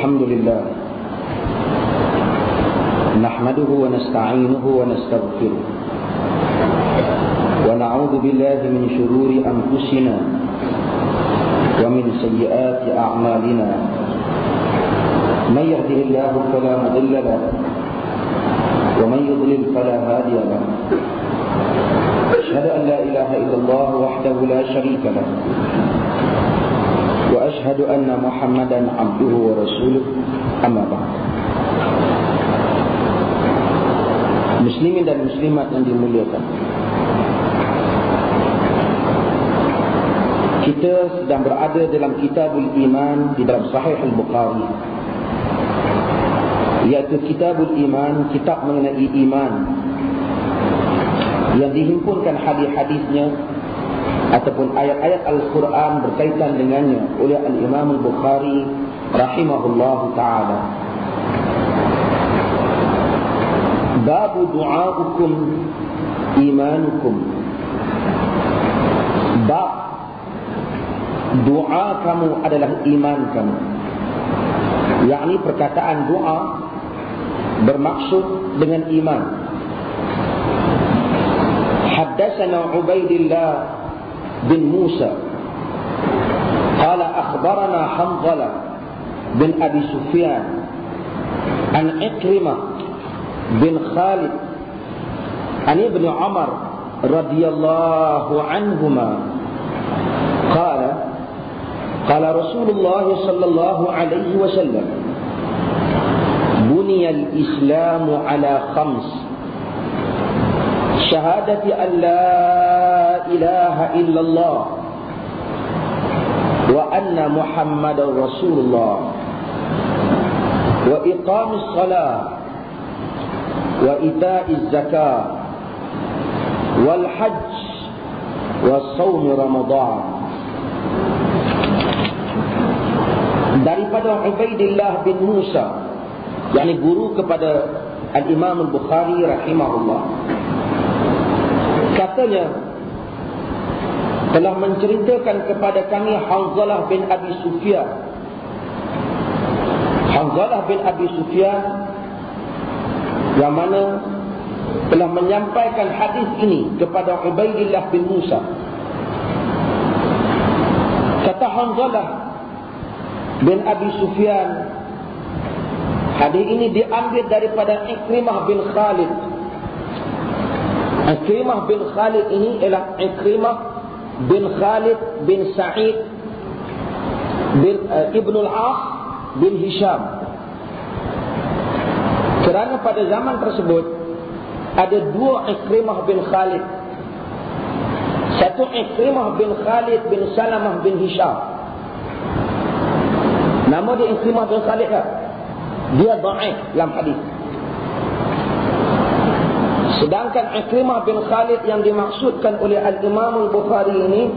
الحمد لله نحمده ونستعينه ونستغفره ونعوذ بالله من شرور أنفسنا ومن سيئات أعمالنا من يهده الله فلا مضل له ومن يضلل فلا هادي له أشهد أن لا إله إلا الله وحده لا شريك له وأشهد أن محمدا عبده ورسوله أما بعد. Muslimin dan muslimat yang dimuliakan, kita sedang berada dalam Kitabul Iman di dalam Sahih Al-Bukhari, iaitu Kitabul Iman, kitab mengenai iman, yang dihimpunkan hadis-hadisnya ataupun ayat-ayat Al-Quran berkaitan dengannya oleh Al-Imam Al-Bukhari rahimahullahu ta'ala. Babu du'aukum imanukum. Bab doa kamu adalah iman kamu, yakni perkataan doa bermaksud dengan iman. Haddatsana Ubaidillah bin Musa qala akhbarana Hanzalah bin Abi Sufyan an Ikrimah bin Khalid an Ibn Umar radhiyallahu anhuma qala qala Rasulullah sallallahu alaihi wasallam buniya al-islamu ala khams syahadati an la ilaha illallah wa anna Muhammadar Rasulullah wa iqamis salat wa ita'iz zakat wal hajj wa shaum Ramadan. Daripada Ubaidillah bin Musa, yakni guru kepada Al-Imam Al-Bukhari rahimahullah, katanya telah menceritakan kepada kami Hanzalah bin Abi Sufyan. Hanzalah bin Abi Sufyan yang mana telah menyampaikan hadis ini kepada Ubaidillah bin Musa. Kata Hanzalah bin Abi Sufyan, hadis ini diambil daripada Ikrimah bin Khalid. Ikrimah bin Khalid ini ialah Ikrimah bin Khalid bin Sa'id bin Ibn al-As bin Hisham. Kerana pada zaman tersebut ada dua Ikrimah bin Khalid. Satu Ikrimah bin Khalid bin Salamah bin Hisham. Nama dia Ikrimah bin Khalid lah. Dia dhaif dalam hadis. Sedangkan Ikrimah bin Khalid yang dimaksudkan oleh Al-Imam Al-Bukhari ini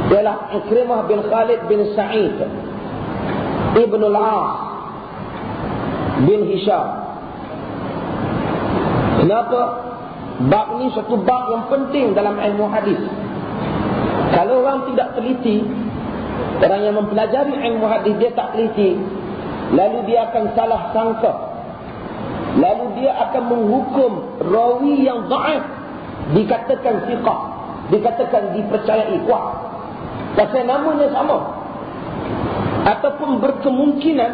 ialah Ikrimah bin Khalid bin Sa'id Ibn al-As bin Hisham. Kenapa? Bab ni satu bab yang penting dalam ilmu hadis. Kalau orang tidak teliti, orang yang mempelajari ilmu hadis dia tak teliti, lalu dia akan salah sangka, lalu dia akan menghukum rawi yang dhaif dikatakan thiqah, dikatakan dipercayai, kuat, pasal namanya sama, ataupun berkemungkinan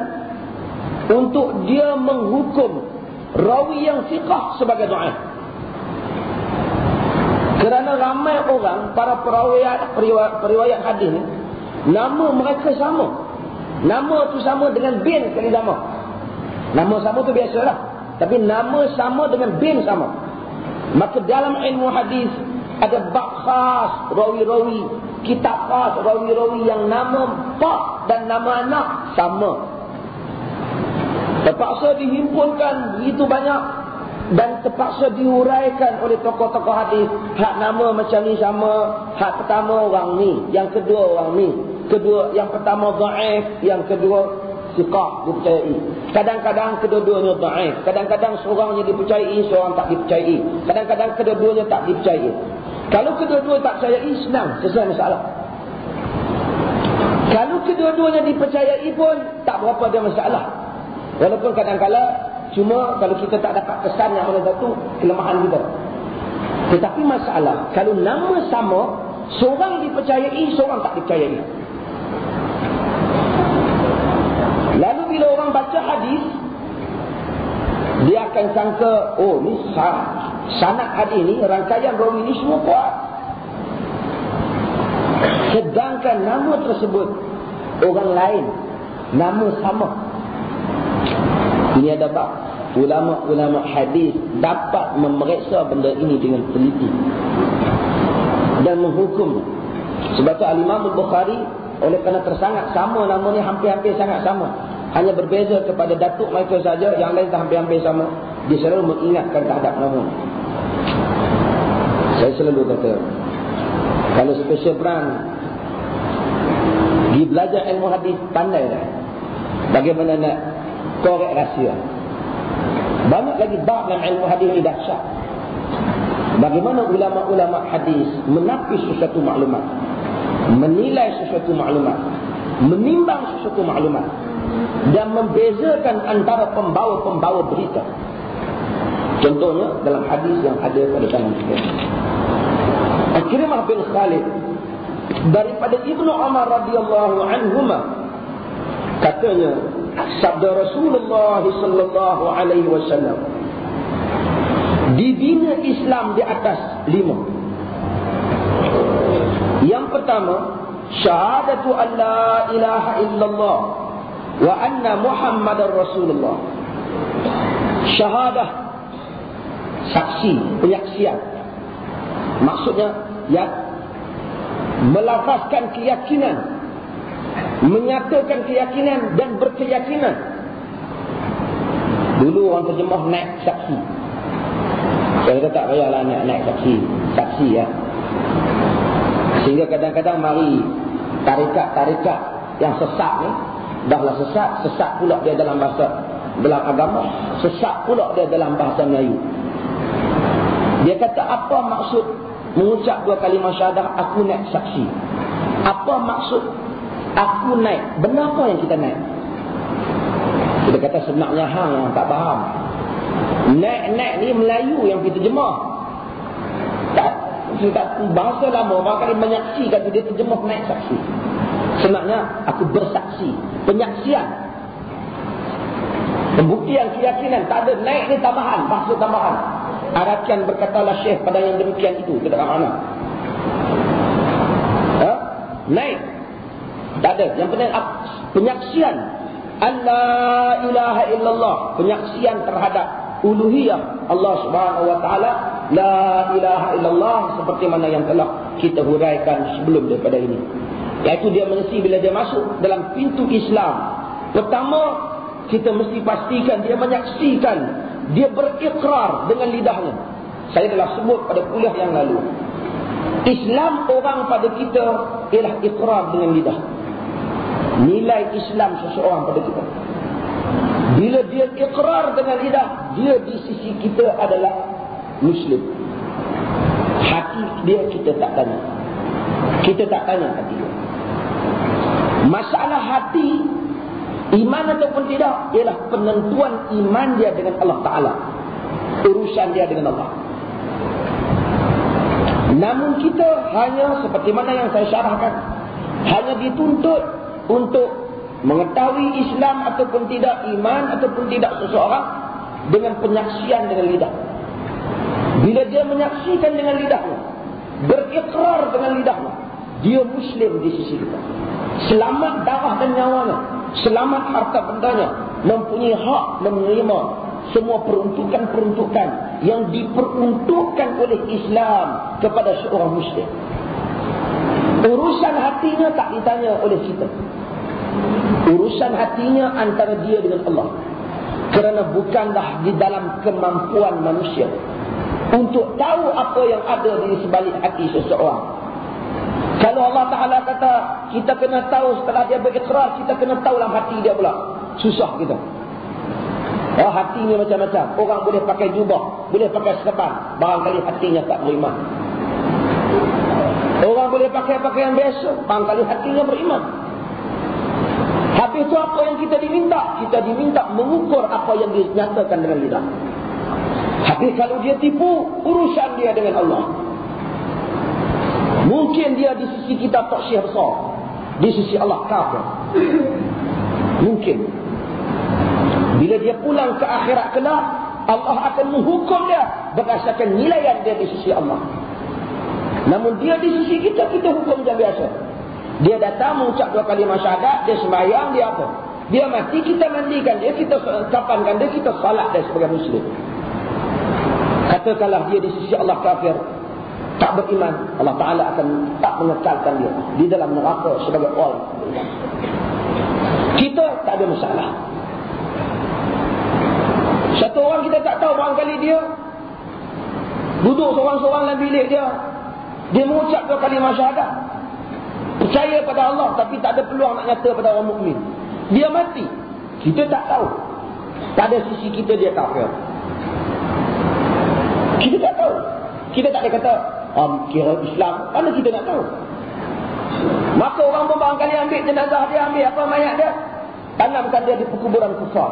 untuk dia menghukum rawi yang thiqah sebagai dhaif. Kerana ramai orang, para periwayat hadis ni, nama mereka sama, nama tu sama dengan bin sekali sama. Nama sama tu biasalah, tapi nama sama dengan bin sama. Maka dalam ilmu hadis ada bab khas rawi-rawi, kitab khas rawi-rawi yang nama pak dan nama anak sama. Terpaksa dihimpunkan begitu banyak dan terpaksa diuraikan oleh tokoh-tokoh hadis. Hak nama macam ni sama, hak pertama orang ni, yang kedua orang ni, kedua yang pertama dhaif, yang kedua thiqah, dipercayai. Kadang-kadang kedua-duanya dhaif, kadang-kadang seorangnya dipercayai, seorang tak dipercayai, kadang-kadang kedua-duanya tak dipercayai. Kalau kedua-dua tak percayai, senang selesai masalah. Kalau kedua-duanya dipercayai pun tak tak berapa ada masalah. Walaupun kadang-kadang cuma kalau kita tak dapat kesan yang mana satu kelemahan kita. Tetapi masalah kalau nama sama, seorang dipercayai, seorang tak dipercayai. Lalu bila orang baca hadis, dia akan sangka, oh ni sanad hadis ni, rangkaian rawi ni semua kuat. Sedangkan nama tersebut orang lain, nama sama. Ini ada bab ulama-ulama hadis dapat memeriksa benda ini dengan teliti dan menghukum. Sebab tu Al-Imam Al-Bukhari, oleh kerana tersangat sama namanya, hampir-hampir sangat sama, hanya berbeza kepada datuk mereka saja, yang lain hampir-hampir sama, dia selalu mengingatkan terhadap nama. Saya selalu kata, kalau special branch pergi belajar ilmu hadis, pandai dah bagaimana nak korek rahsia. Banyak lagi bab dalam ilmu hadis ini dahsyat. Bagaimana ulama-ulama hadis menapis sesuatu maklumat, menilai sesuatu maklumat, menimbang sesuatu maklumat, dan membezakan antara pembawa-pembawa berita. Contohnya dalam hadis yang ada pada tangan kita. Ikrimah bin Khalid daripada Ibnu Umar radhiyallahu anhuma, katanya, sabda Rasulullah sallallahu alaihi wasallam, dibina Islam di atas 5. Yang pertama, syahadatu an la ilaha illallah wa anna Muhammadar Rasulullah. Syahadah, saksi, penyaksian. Maksudnya ya, melafazkan keyakinan, menyatakan keyakinan dan berkeyakinan. Dulu orang terjemah naik saksi. Saya kata tak payahlah naik saksi ya. Sehingga kadang-kadang mari tarikat-tarikat yang sesat ni, dahlah sesat pula dia dalam bahasa, dalam agama, sesat pula dia dalam bahasa Melayu. Dia kata, apa maksud mengucap 2 kalimah syahadah, aku naik saksi? Apa maksud aku naik? Benar apa yang kita naik? Kita kata sebenarnya hang yang tak faham. Naik ni Melayu yang kita terjemah. Tak bahasa lama, barangkali menyaksikan, dia terjemah naik saksi. Sebenarnya aku bersaksi, penyaksian, pembuktian keyakinan. Tak ada naik ni tambahan, bahasa tambahan. Arakan berkatalah Syekh pada yang demikian itu, tidak ada makna. Naik tak ada. Yang penting penyaksian Allah ilaha illallah, penyaksian terhadap uluhiyah Allah Subhanahu wa taala, la ilaha illallah, seperti mana yang telah kita huraikan sebelum daripada ini. Iaitu dia mesti bila dia masuk dalam pintu Islam, pertama kita mesti pastikan dia menyaksikan, dia berikrar dengan lidahnya. Saya telah sebut pada kuliah yang lalu, Islam orang pada kita ialah ikrar dengan lidah. Nilai Islam seseorang pada kita, bila dia ikrar dengan lidah, dia di sisi kita adalah Muslim. Hati dia kita tak tanya. Kita tak tanya hati dia. Masalah hati, iman ataupun tidak, ialah penentuan iman dia dengan Allah Ta'ala, urusan dia dengan Allah. Namun kita hanya seperti mana yang saya syarahkan, hanya dituntut untuk mengetahui Islam ataupun tidak, iman ataupun tidak seseorang dengan penyaksian dengan lidah. Bila dia menyaksikan dengan lidahnya, berikrar dengan lidahnya, dia Muslim di sisi kita. Selamat darah dan nyawanya, selamat harta bendanya, mempunyai hak menerima semua peruntukan-peruntukan yang diperuntukkan oleh Islam kepada seorang Muslim. Urusan hatinya tak ditanya oleh kita. Urusan hatinya antara dia dengan Allah. Kerana bukanlah di dalam kemampuan manusia untuk tahu apa yang ada di sebalik hati seseorang. Kalau Allah Ta'ala kata kita kena tahu setelah dia berikrar, kita kena tahu dalam hati dia pula, susah kita. Hati ni macam-macam. Orang boleh pakai jubah, boleh pakai serban, barangkali hatinya tak beriman. Orang boleh pakai pakaian biasa, barangkali hatinya beriman. Habis itu apa yang kita diminta? Kita diminta mengukur apa yang dinyatakan dengan lidah. Habis kalau dia tipu, urusan dia dengan Allah. Mungkin dia di sisi kita tak syih besar, di sisi Allah kafir. Mungkin. Bila dia pulang ke akhirat kelak, Allah akan menghukum dia berdasarkan nilaian dia di sisi Allah. Namun dia di sisi kita, kita hukum dia biasa. Dia datang mengucap 2 kali syahadat, dia sembahyang, dia apa? Dia mati, kita mandikan dia, kita kapankan dia, kita salat dia sebagai Muslim. Katakanlah dia di sisi Allah kafir, tak beriman, Allah Ta'ala akan tak mengekalkan dia di dalam neraka sebagai orang. Kita tak ada masalah. Satu orang kita tak tahu, barangkali dia duduk seorang-seorang dalam bilik dia, dia mengucap 2 kali syahadat, percaya pada Allah, tapi tak ada peluang nak nyata pada orang mukmin. Dia mati, kita tak tahu. Pada sisi kita dia kafir. Kita tak tahu. Kita tak ada kata kira Islam, mana kita nak tahu. Maka orang pun barangkali ambil jenazah dia, ambil apa mayat dia, tanamkan dia di perkuburan kufar.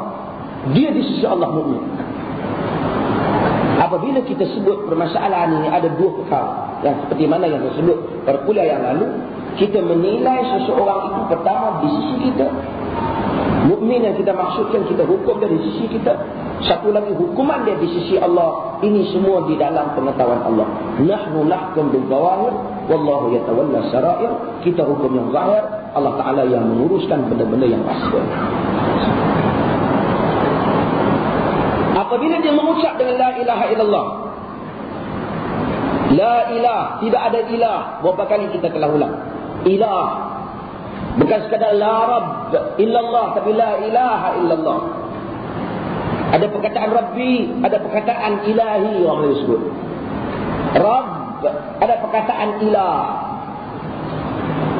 Dia di sisi Allah mukmin. Apabila kita sebut permasalahan ini, ada 2 perkara yang seperti mana yang saya sebut pada kuliah yang lalu. Kita menilai seseorang itu pertama di sisi kita. Mukmin yang kita maksudkan, kita hukum dia di sisi kita. Satu lagi hukuman dia di sisi Allah. Ini semua di dalam pengetahuan Allah. Nahnu nahkum bil zawahir wallahu yatawalla sarair. Kita hukum yang zahir, Allah Ta'ala yang menguruskan benda-benda yang rahsia. Apabila dia mengucap dengan la ilaha illallah, la ilah, tidak ada ilah. Berapa kali kita telah ulang? Ilah bukan sekadar la rabb illallah, tapi la ilaha illallah. Ada perkataan Rabbi, ada perkataan ilahi orang boleh sebut. Rabb, ada perkataan ilah.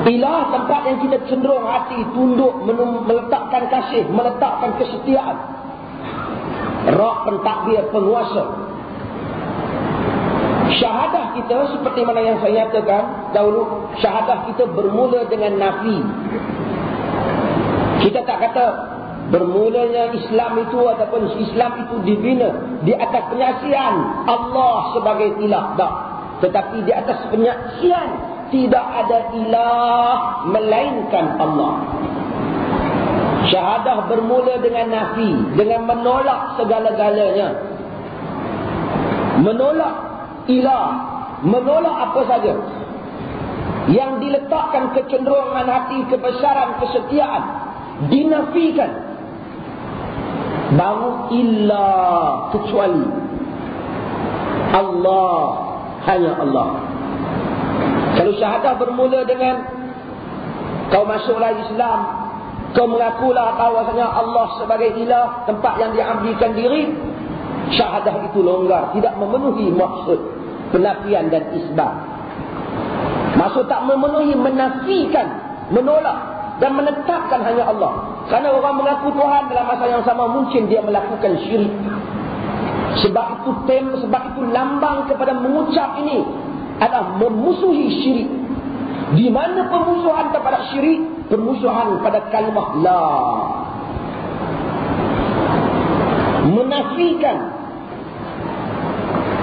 Ilah tempat yang kita cenderung hati tunduk, meletakkan kasih, meletakkan kesetiaan. Ra pentadbir, penguasa. Syahadah kita seperti mana yang saya nyatakan dahulu, syahadah kita bermula dengan nafi. Kita tak kata bermulanya Islam itu ataupun Islam itu dibina di atas penyaksian Allah sebagai ilah, tak. Tetapi di atas penyaksian tidak ada ilah melainkan Allah. Syahadah bermula dengan nafi, dengan menolak segala-galanya. Menolak ilah, menolak apa saja yang diletakkan kecenderungan hati, kebesaran, kesetiaan, dinafikan. Baru illa, kecuali Allah, hanya Allah. Kalau syahadah bermula dengan kau masuklah Islam, kau mengakulah bahawasanya Allah sebagai ilah, tempat yang diabdikan diri, syahadah itu longgar, tidak memenuhi maksud penafian dan isbat. Maksud tak memenuhi, menafikan, menolak dan menetapkan hanya Allah. Kerana orang mengaku Tuhan dalam masa yang sama mungkin dia melakukan syirik. Sebab itu lambang kepada mengucap ini adalah memusuhi syirik. Di mana permusuhan kepada syirik? Permusuhan pada kalimah la. Menafikan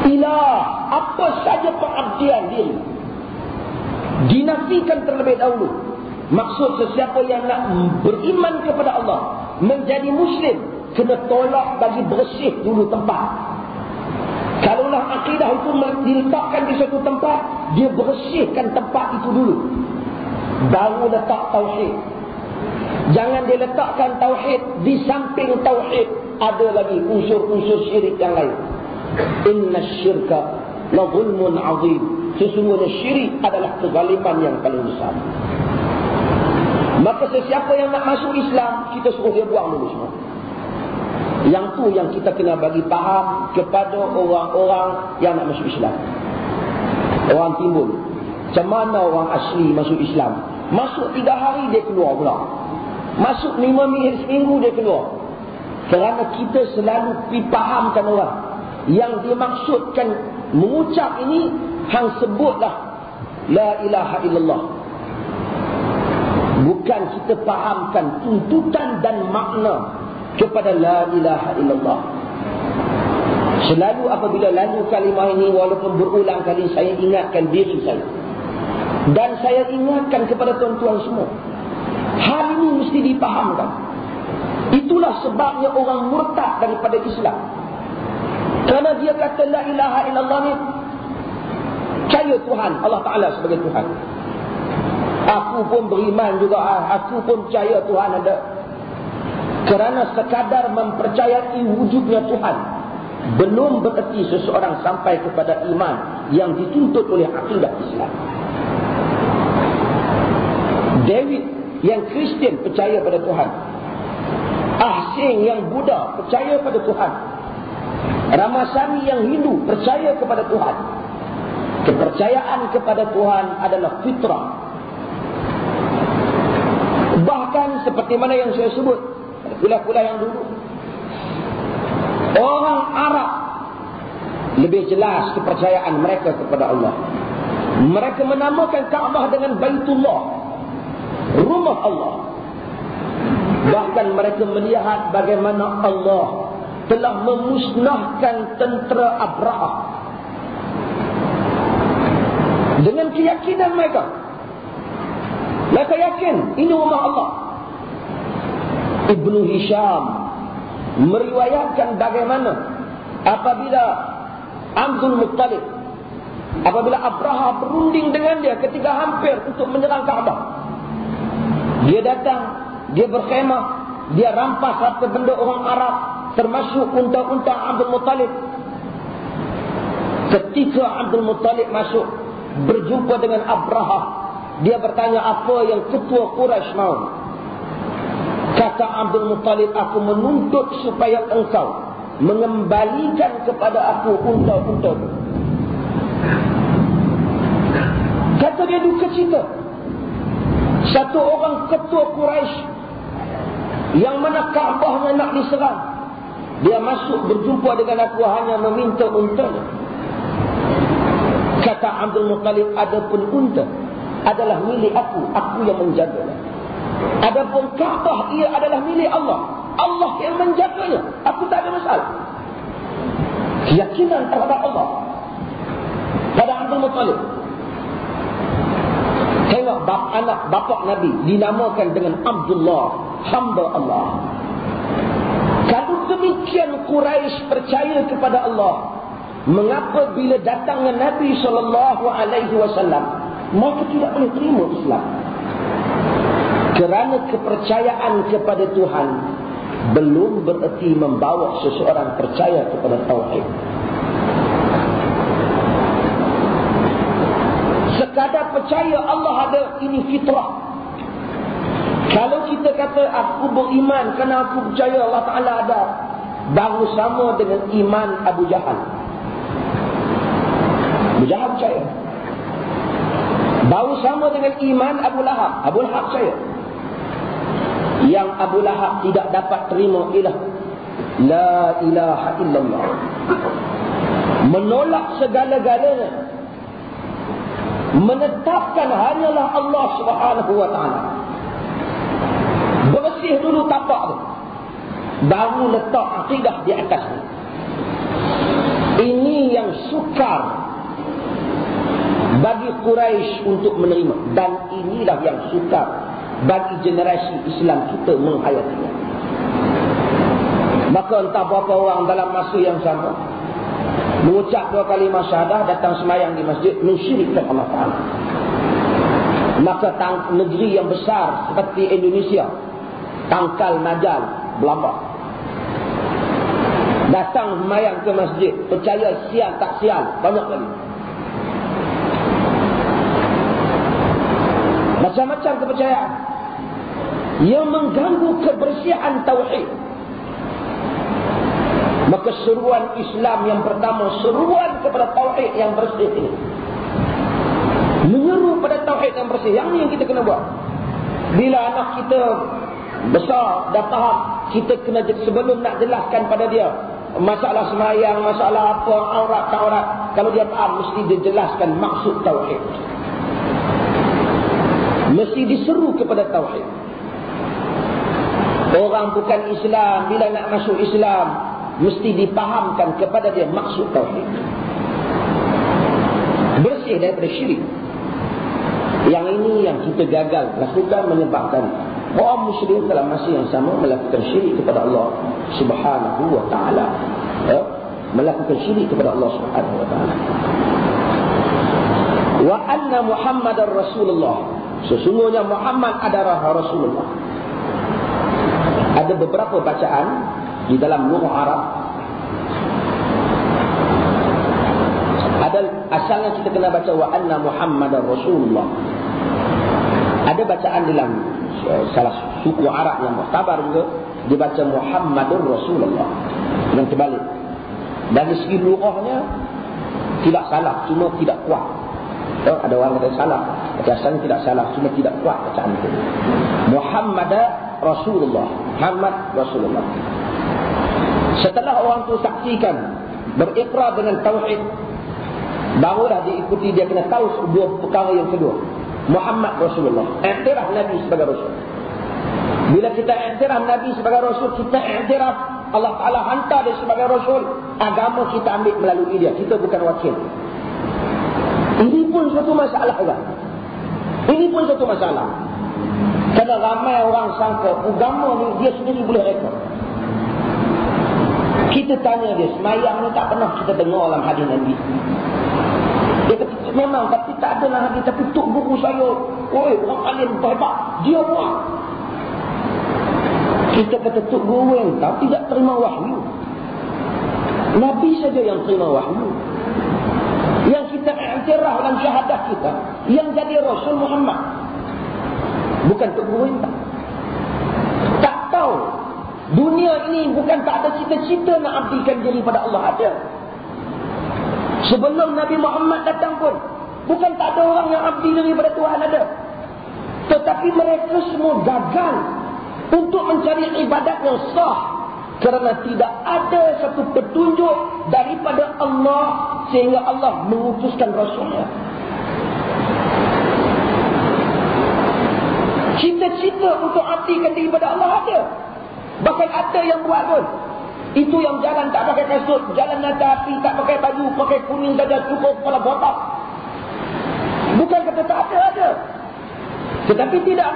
ilah, apa saja pengabdian diri, dinafikan terlebih dahulu. Maksud sesiapa yang nak beriman kepada Allah, menjadi Muslim, kena tolak bagi bersih dulu tempat. Kalaulah akidah itu diletakkan di suatu tempat, dia bersihkan tempat itu dulu, baru letak tauhid. Jangan dia letakkan tauhid, di samping tauhid ada lagi unsur-unsur syirik yang lain. Inna syirka la zulmun azim. Sesungguhnya syirik adalah kezaliman yang paling besar. Maka sesiapa yang nak masuk Islam, kita suruh dia buang dulu semua. Yang tu yang kita kena bagi faham kepada orang-orang yang nak masuk Islam. Orang timbul, macam mana orang asli masuk Islam? Masuk 3 hari dia keluar pula. Masuk 5 minggu seminggu dia keluar. Kerana kita selalu dipahamkan orang yang dimaksudkan mengucap ini, hang sebutlah la ilaha illallah. Bukan kita fahamkan tuntutan dan makna kepada la ilaha illallah. Selalu apabila lalu kalimah ini, walaupun berulang kali, saya ingatkan diri saya. Dan saya ingatkan kepada tuan-tuan semua. Hal ini mesti dipahamkan. Itulah sebabnya orang murtad daripada Islam. Kerana dia kata la ilaha illallah ni, percaya Tuhan, Allah Ta'ala sebagai Tuhan. Aku pun beriman juga, aku pun percaya Tuhan ada. Kerana sekadar mempercayai wujudnya Tuhan belum bererti seseorang sampai kepada iman yang dituntut oleh akidah Islam. David yang Kristian percaya pada Tuhan. Ahsing yang Buddha percaya pada Tuhan. Ramasani yang Hindu percaya kepada Tuhan. Kepercayaan kepada Tuhan adalah fitrah. Bahkan seperti mana yang saya sebut kuliah-kuliah yang dulu, orang Arab lebih jelas kepercayaan mereka kepada Allah. Mereka menamakan Kaabah dengan Baitullah, rumah Allah. Bahkan mereka melihat bagaimana Allah telah memusnahkan tentera Abraha. Dengan keyakinan mereka, mereka yakin ini rumah Allah. Ibnu Hisham meriwayatkan bagaimana apabila Abdul Muttalib, apabila Abraha berunding dengan dia ketika hampir untuk menyerang Kaabah, dia datang, dia berkhemah, dia rampas harta benda orang Arab, termasuk unta-unta Abdul Muttalib. Ketika Abdul Muttalib masuk berjumpa dengan Abraha, dia bertanya, apa yang ketua Quraisy mau? Kata Abdul Muttalib, aku menuntut supaya engkau mengembalikan kepada aku unta-unta. Kata dia duka cita. Satu orang ketua Quraisy yang mana Kaabahnya nak diserang, dia masuk berjumpa dengan aku hanya meminta untanya. Kata Abdul Muttalib, adapun unta adalah milik aku yang menjaganya. Adapun Kaabah, ia adalah milik Allah, Allah yang menjaganya, aku tak ada masalah. Keyakinan terhadap Allah pada Abdul Muttalib. Tengok anak bapa Nabi dinamakan dengan Abdullah, hamba Allah. Kalau demikian Quraisy percaya kepada Allah, mengapa bila datangnya Nabi SAW mereka tidak boleh terima Islam? Kerana kepercayaan kepada Tuhan belum bererti membawa seseorang percaya kepada tauhid. Sekadar percaya Allah ada, ini fitrah. Kalau kita kata aku beriman kerana aku percaya Allah Ta'ala ada, baru sama dengan iman Abu Jahal. Abu Jahal percaya. Baru sama dengan iman Abu Lahab. Abu Lahab percaya. Yang Abu Lahab tidak dapat terima ialah la ilaha illallah. Menolak segala-galanya, menetapkan hanyalah Allah Subhanahu wa ta'ala. Bersih dulu tapak tu, baru letak akidah di atasnya. Ini yang sukar bagi Quraisy untuk menerima, dan inilah yang sukar bagi generasi Islam kita menghayatinya. Maka entah berapa orang dalam masa yang sama mengucap 2 kalimah syahadah, datang semayang di masjid, mensyirikkan Allah Ta'ala. Maka negeri yang besar seperti Indonesia, Tangkal Najal, Belambang, datang semayang ke masjid, percaya sial tak sial, banyak lagi. Macam-macam kepercayaan yang mengganggu kebersihan tauhid. Maka seruan Islam yang pertama, seruan kepada tauhid yang bersih ini, menyeru pada tauhid yang bersih. Yang ni yang kita kena buat. Bila anak kita besar dah faham, kita kena, sebelum nak jelaskan pada dia masalah semayang, masalah apa, aurat tak aurat, kalau dia faham, mesti dia jelaskan maksud tauhid. mesti diseru kepada tauhid. Orang bukan Islam, bila nak masuk Islam, mesti dipahamkan kepada dia maksud tauhid. Bersih daripada syirik. Yang ini yang kita gagal lakukan, menyebabkan kaum muslim dalam masa yang sama melakukan syirik kepada Allah Subhanahu wa taala. Melakukan syirik kepada Allah Subhanahu wa taala. Wa anna Muhammadar Rasulullah. Sesungguhnya Muhammad adalah Rasulullah. Ada beberapa bacaan di dalam lughah Arab. Ada asalnya kita kena baca wa anna Muhammadar Rasulullah. Ada bacaan dalam salah suku Arab yang muktabar juga dibaca Muhammadur Rasulullah. Dan terbalik. Dari segi lughahnya tidak salah, cuma tidak kuat. Ada orang kata salah, asalnya tidak salah, cuma tidak kuat bacaan itu. Muhammad Rasulullah, Muhammad Rasulullah. Setelah orang itu saksikan, berikrar dengan tauhid, barulah diikuti, dia kena tahu dua perkara yang kedua. Muhammad Rasulullah, iktiraf Nabi sebagai Rasul. Bila kita iktiraf Nabi sebagai Rasul, kita iktiraf Allah Ta'ala hantar dia sebagai Rasul. Agama kita ambil melalui dia, kita bukan wakil. Ini pun satu masalah kan? Ini pun satu masalah. Kerana ramai orang sangka agama ni dia sendiri boleh rekod. Kita tanya dia, semayang ni tak pernah kita dengar dalam hadis Nabi. Dia kata memang, tapi tak ada lah hadis. Tapi tok guru saya, oi, orang alim hebat, dia buat. Kita kata tok guru yang tahu tidak terima wahyu. Nabi saja yang terima wahyu. Yang kita iktiraf dalam syahadah kita, yang jadi Rasul Muhammad, bukan tok guru yang tak tahu. Dunia ini bukan tak ada cita-cita nak abdikan diri pada Allah, ada. Sebelum Nabi Muhammad datang pun bukan tak ada orang yang abdi diri pada Tuhan, ada. Tetapi mereka semua gagal untuk mencari ibadat yang sah, kerana tidak ada satu petunjuk daripada Allah sehingga Allah mengutuskan Rasulnya. Cita-cita untuk abdikan diri pada Allah ada. Bahkan ada yang buat pun. Itu yang jalan tak pakai kasut, jalan atas api, tak pakai baju, pakai kuning saja, cukup kepala botak. Bukan kata tak ada. Tetapi tidak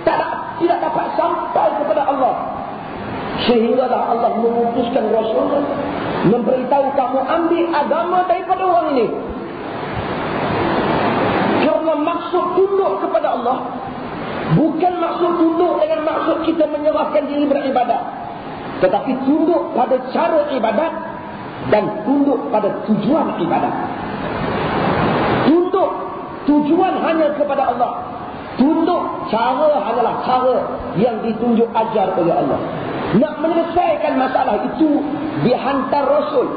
dapat sampai kepada Allah. Sehinggalah Allah mengutuskan Rasul, memberitahu kamu ambil agama daripada orang ini. Kerana maksud tunduk kepada Allah bukan maksud tunduk dengan maksud kita menyerahkan diri beribadat, tetapi tunduk pada cara ibadat dan tunduk pada tujuan ibadat. Tunduk tujuan hanya kepada Allah. Tunduk cara hanyalah cara yang ditunjuk ajar oleh Allah. Nak menyelesaikan masalah itu dihantar Rasul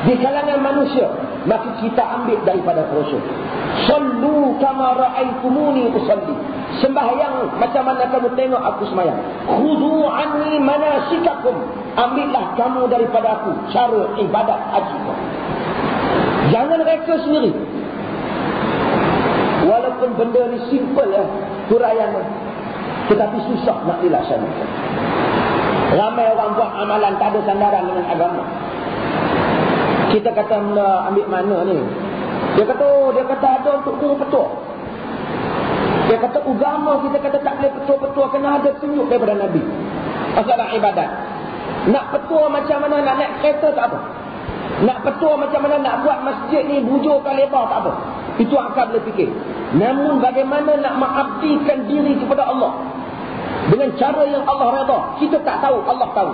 di kalangan manusia, maka kita ambil daripada Rasul. Sallu kama ra'aitumuni usalli. Sembahyang macam mana kamu tengok aku sembahyang. Khudu anni manasikakum. Ambillah kamu daripada aku cara ibadat haji. Jangan reka sendiri. Walaupun benda ni simple ya, huraian, tetapi susah nak dilaksanakan. Ramai orang buat amalan tak ada sandaran dengan agama. Kita kata ambil mana ni? Dia kata ada untuk guru petua. Dia kata agama kita kata tak boleh petua-petua, kena ada tunjuk daripada Nabi. Masalah ibadat. Nak petua macam mana nak naik kereta tak apa. Nak petua macam mana nak buat masjid ni bujurkan lebar tak apa. Itu akal boleh fikir. Namun bagaimana nak mengabdikan diri kepada Allah dengan cara yang Allah redha, kita tak tahu, Allah tahu.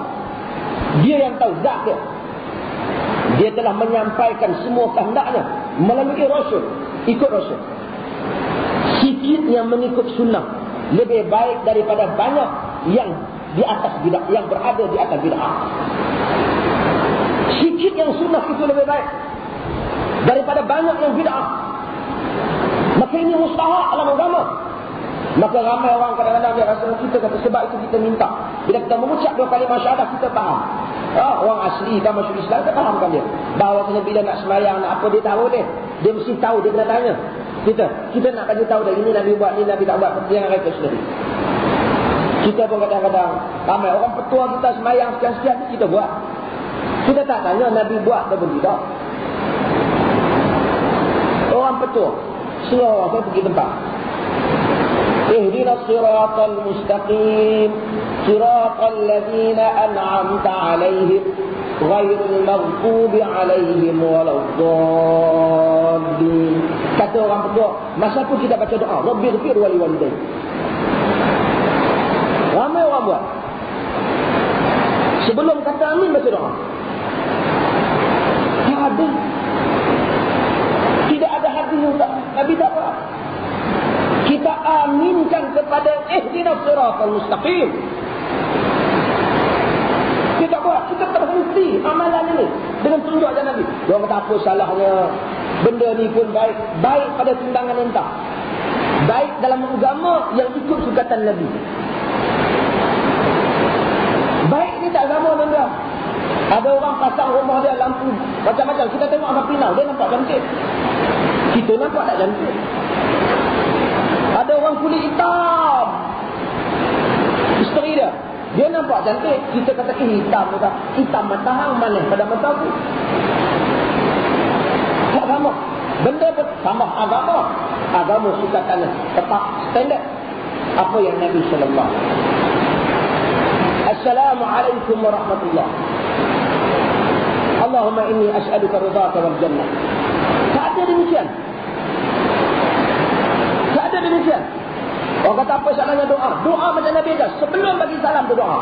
Dia yang tahu, zat dia. Dia telah menyampaikan semua kehendaknya melalui Rasul. Ikut Rasul. Sikit yang mengikut sunnah lebih baik daripada banyak yang di atas bid'ah, yang berada di atas bid'ah. Sikit yang sunnah itu lebih baik daripada banyak yang bid'ah. Maka ini mustahak dalam agama. Maka ramai orang kadang-kadang dia rasa kita kata sebab itu kita minta. Bila kita mengucap dua kalimah syahadah kita faham. Orang asli kan masuk Islam kita fahamkan dia. Bahawa bila nak sembahyang nak apa dia tahu dia. Dia mesti tahu, dia kena tanya. Kita nak bagi tahu dah ini Nabi buat, ini Nabi tak buat, jangan reka sendiri. Kita pun kadang-kadang ramai orang petua kita sembahyang sekian-sekian kita buat. Kita tak tanya Nabi buat atau tidak. Orang petua semua orang tu pergi tempat. Ihdinas siratal mustaqim, siratal ladzina an'amta 'alaihim ghairil maghdubi 'alaihim waladdallin. Kata orang petua, masa tu kita baca doa, Rabbighfir wa liwalidayya. Ramai orang buat. Sebelum kata amin baca doa. Tak ada. Tidak ada hadis yang Nabi tak buat. Kita aminkan kepada ihdinas siratal mustaqim. Kita buat, kita terhenti amalan ini dengan tunjuk ajaran Nabi. Dia kata apa salahnya? Benda ni pun baik, baik pada timbangan entah. Baik dalam agama yang ikut sukatan Nabi. Baik ni tak sama benda. Ada orang pasang rumah dia lampu macam-macam. Kita tengok apa pinau, dia nampak cantik. Kita nampak tak cantik. Ada orang kulit hitam, isteri dia nampak cantik. Kita kata hitam juga. Hitam matahang manis pada mata tu. Tak sama. Benda pun sama agama. Agama sukatannya tetap standard apa yang Nabi sallallahu. Assalamualaikum warahmatullahi. Allahumma inni as'aluka ridhaka wal jannah. Tak ada demikian. Tak ada demikian. Orang kata apa salahnya doa? Doa macam Nabi dah. Sebelum bagi salam tu doa.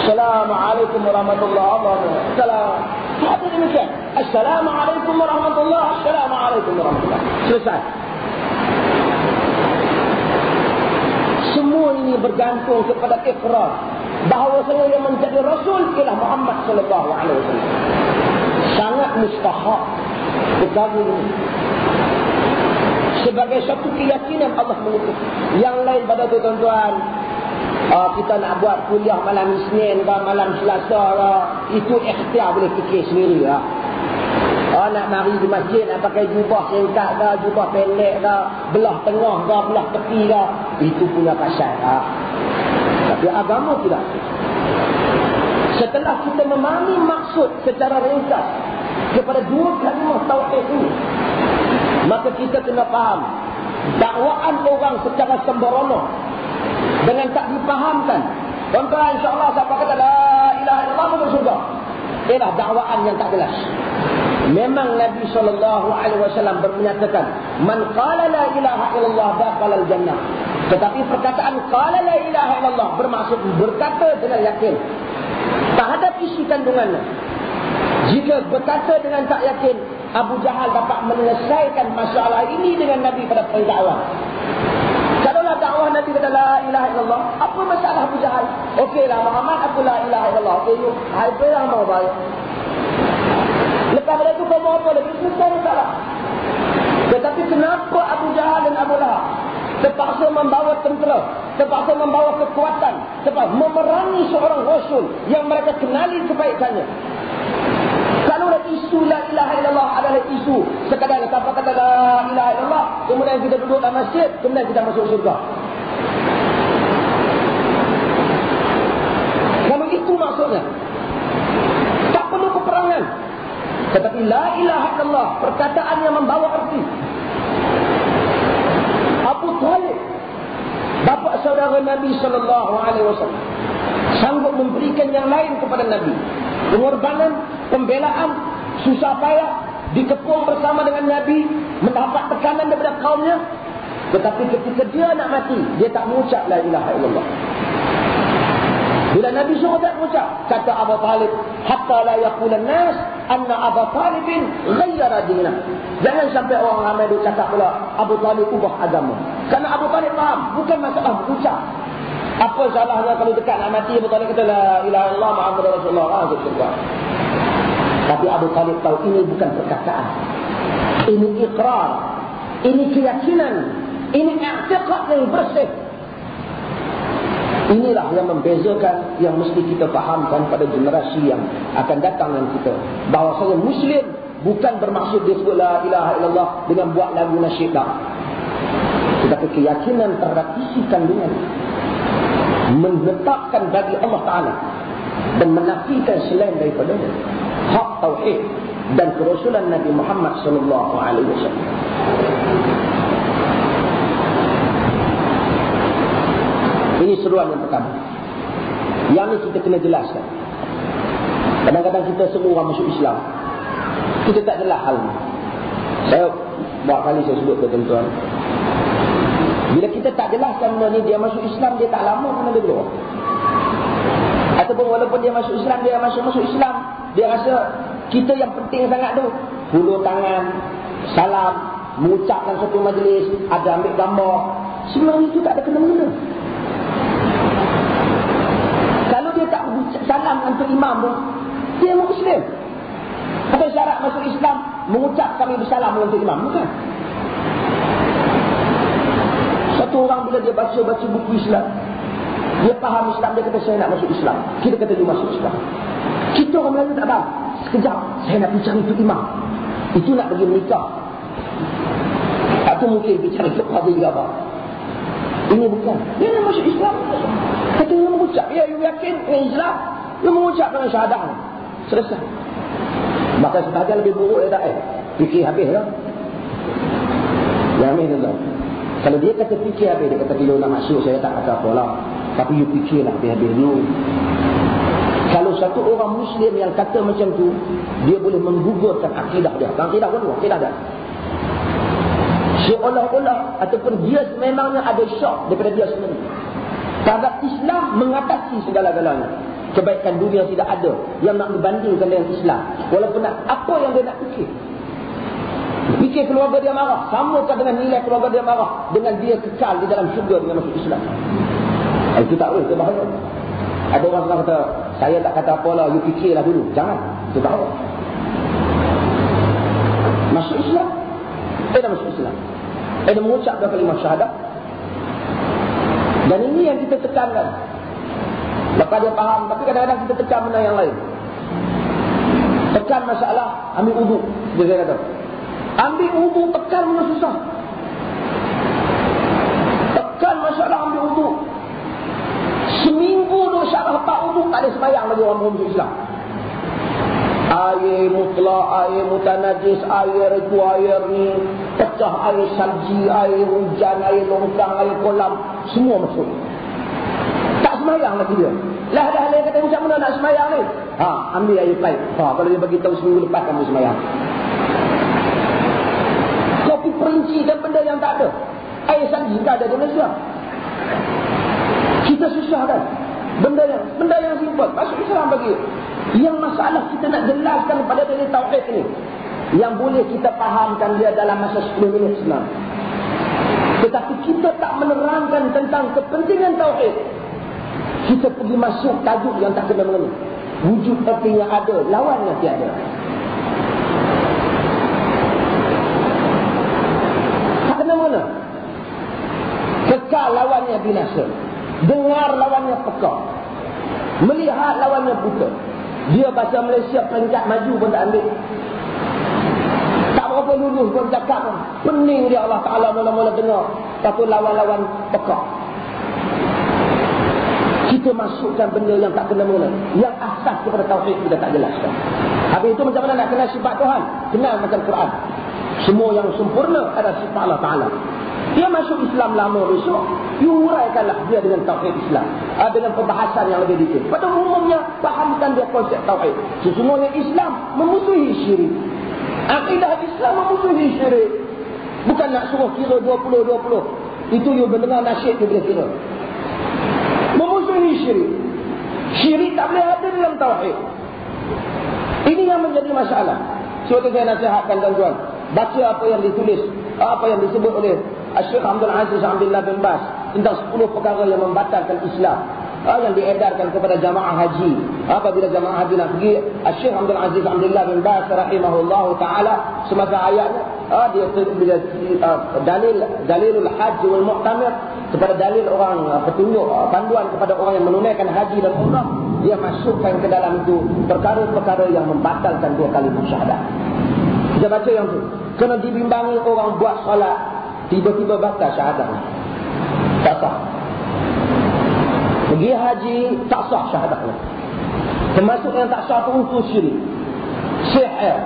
Assalamualaikum warahmatullahi wabarakatuh. Salam. Tak ada demikian. Assalamualaikum warahmatullahi. Assalamualaikum warahmatullahi. Selesai. Semua ini bergantung kepada ikrar bahawasanya yang menjadi Rasul ialah Muhammad sallallahu alaihi wasallam. Sangat mustahak perkara ini. Sebagai satu keyakinan Allah mengutus. Yang lain pada tu tuan-tuan, kita nak buat kuliah malam Isnin ke malam Selasa ke, itu ikhtiar boleh fikir sendiri lah. Nak mari di masjid nak pakai jubah singkat ke, jubah pendek ke, belah tengah ke, belah tepi ke, itu punya pasal lah. Tapi agama tidak. Setelah kita memahami maksud secara ringkas kepada dua kalimah tauhid ini, maka kita kena faham dakwaan orang secara sembrono dengan tak dipahamkan. Tuan-tuan, insya-Allah siapa kata la ilaha illallah masuk surga, ialah dakwaan yang tak jelas. Memang Nabi SAW bermenyatakan, man qala la ilaha illallah dakhala al-jannah. Tetapi perkataan qala la ilaha illallah bermaksud berkata dengan yakin terhadap isi kandungannya. Jika berkata dengan tak yakin, Abu Jahal dapat menyelesaikan masalah ini dengan Nabi pada pendakwah. Kalaulah dakwah Nabi kata la ilaha illallah, apa masalah Abu Jahal? Okeylah Muhammad, aku la ilaha illallah. Okey, hai perang mau baik. Lepas dari itu kau mau apa lagi? Selesai masalah. Tetapi kenapa Abu Jahal dan Abu Lahab terpaksa membawa tentera, terpaksa membawa kekuatan, terpaksa memerangi seorang Rasul yang mereka kenali kebaikannya? Kalau isu la ilaha illallah adalah isu sekadar siapa kata la ilaha illallah, kemudian kita duduk dalam masjid, kemudian kita masuk surga. Kalau itu maksudnya, tak perlu peperangan. Tetapi la ilaha illallah, perkataan yang membawa arti. Abu Talib, bapa saudara Nabi SAW, sanggup memberikan yang lain kepada Nabi. Pengorbanan, pembelaan, susah payah, dikepung bersama dengan Nabi, mendapat tekanan daripada kaumnya. Tetapi ketika dia nak mati, dia tak mengucap la ilaha illallah. Bila Nabi suruh tak mengucap, kata Abu Talib, hatta la yaqulan nas anna Abu Talibin ghayyara dinah. Jangan sampai orang ramai duk cakap pula Abu Talib ubah agama. Kerana Abu Talib faham, bukan masalah mengucap. Apa salahnya kalau dekat nak mati Abu Talib kata la ilaha illallah Muhammadur Rasulullah. Tapi Abu Talib tahu ini bukan perkataan. Ini ikrar. Ini keyakinan. Ini i'tiqad yang bersih. Inilah yang membezakan, yang mesti kita fahamkan pada generasi yang akan datang dengan kita. Bahawasanya Muslim bukan bermaksud dia sebut la ilaha illallah dengan buat lagu nasyid tak. Tetapi keyakinan terhadap isi kandungan, menetapkan bagi Allah Ta'ala dan menafikan selain daripada hak tauhid dan kerasulan Nabi Muhammad sallallahu alaihi wasallam. Ini seruan yang pertama. Yang ini kita kena jelaskan. Kadang-kadang kita semua orang masuk Islam, kita tak jelas hal ini. Saya buat kali saya sebut ke tuan-tuan, bila kita tak jelaskan benda ni, dia masuk Islam, dia tak lama kena dulu. Ataupun walaupun dia masuk Islam, dia masuk Islam, dia rasa kita yang penting sangat tu, hulur tangan, salam, mengucapkan satu majlis, ada ambil gambar, sebenarnya itu tak ada kena-mena. Kalau dia tak salam untuk imam tu, dia Muslim. Apa syarat masuk Islam mengucap kami bersalam untuk imam? Bukan. Satu orang bila dia baca buku Islam, dia faham Islam, dia kata saya nak masuk Islam. Kita kata dia masuk Islam. Kita orang Melayu tak faham. Sekejap, saya nak bicara untuk imam. Itu nak pergi menikah. Atau mungkin bicara untuk qadhi juga apa. Ini bukan. Dia nak masuk Islam. Kata dia mengucap. Ya, you yakin dengan Islam? Dia mengucap dengan syahadah. Selesai. Maka sebahagian lebih buruk dia tak fikir habis lah. Yang habis tu. Kalau dia kata fikir habis, dia kata bila nak masuk saya tak kata apa lah. Tapi you fikir lah habis-habis dulu. Kalau satu orang Muslim yang kata macam tu, dia boleh menggugurkan akidah dia. Akidah pun akidah dia. Seolah-olah ataupun dia memangnya ada syok daripada dia sendiri. Terhadap Islam mengatasi segala-galanya. Kebaikan dunia tidak ada yang nak dibandingkan dengan Islam. Walaupun apa yang dia nak fikir. Fikir keluarga dia marah, samakan dengan nilai keluarga dia marah dengan dia kekal di dalam syurga dengan masuk Islam. Itu tak boleh, itu bahaya. Ada orang kata, saya tak kata apalah, you fikirlah dulu. Jangan, itu bahaya. Masuk Islam, dah masuk Islam, dah mengucap kalimah syahadah. Dan ini yang kita tekankan. Lepas dia faham, tapi kadang-kadang kita tekan benda yang lain. Tekan masalah ambil wudu, dia kata. Ambil wudu tekan benda susah. Tekan masalah ambil wudu. Seminggu tu syarah tak wudu, tak ada sembahyang lagi orang masuk Islam. Air mutlak, air mutanajis, air itu, air ni, pecah air salji, air hujan, air longkang, air kolam, semua masuk. Tak sembahyang lagi dia. Lah dah dia kata macam mana nak sembahyang ni? Ambil air paip. Kalau dia bagi tahu seminggu lepas kamu sembahyang. Kopi perinci dan benda yang tak ada. Air salji tak ada di Malaysia. Kita susah kan? Benda yang simple. Masuk Islam bagi. Yang masalah kita nak jelaskan pada dari tauhid ini, yang boleh kita fahamkan dia dalam masa 10 minit senang. Tetapi kita tak menerangkan tentang kepentingan tauhid. Kita pergi masuk tajuk yang tak kena mengena. Wujud artinya ada, lawannya tiada. Tak kena mengena. Kekal lawannya binasa. Dengar lawannya peka. Melihat lawannya buta. Dia bahasa Malaysia peringkat maju pun tak ambil. Tak berapa lulus pun cakap. Pening dia Allah Ta'ala mula-mula dengar. Satu lawan-lawan peka. Kita masukkan benda yang tak kena mula. Yang asas kepada tauhid kita tak jelaskan. Habis itu macam mana nak kenal sifat Tuhan? Kenal macam Quran. Semua yang sempurna ada sifat Allah Ta'ala. Dia masuk Islam lama besok, you uraikanlah dia dengan tauhid Islam, dengan pembahasan yang lebih detail. Pada umumnya, fahamkan dia konsep tauhid. Sesungguhnya Islam memusuhi syirik. Akidah Islam memusuhi syirik. Bukan nak suruh kira 20-20. Itu you mendengar nasyid, you boleh kira. Memusuhi syirik. Syirik tak boleh ada dalam tauhid. Ini yang menjadi masalah. Sebab saya nasihatkan tuan-tuan, baca apa yang ditulis, apa yang disebut oleh Syekh Abdul Aziz Abdullah bin Baz tentang 10 perkara yang membatalkan Islam, yang diedarkan kepada jamaah haji. Apabila jamaah haji nak pergi, Syekh Abdul Aziz Abdullah bin Baz rahimahullah taala semasa ayatnya, dia dalilul haji wal mu'tamir, kepada dalil orang petunjuk panduan kepada orang yang menunaikan haji dan umrah, dia masukkan ke dalam itu perkara-perkara yang membatalkan 2 kalimah syahadah. Kita baca yang tu. Kena dibimbangi orang buat solat, tiba-tiba batal syahadat. Tak sah. Pergi haji, tak sah syahadatnya. Termasuk yang tak sah tu untuk syirik, sihir,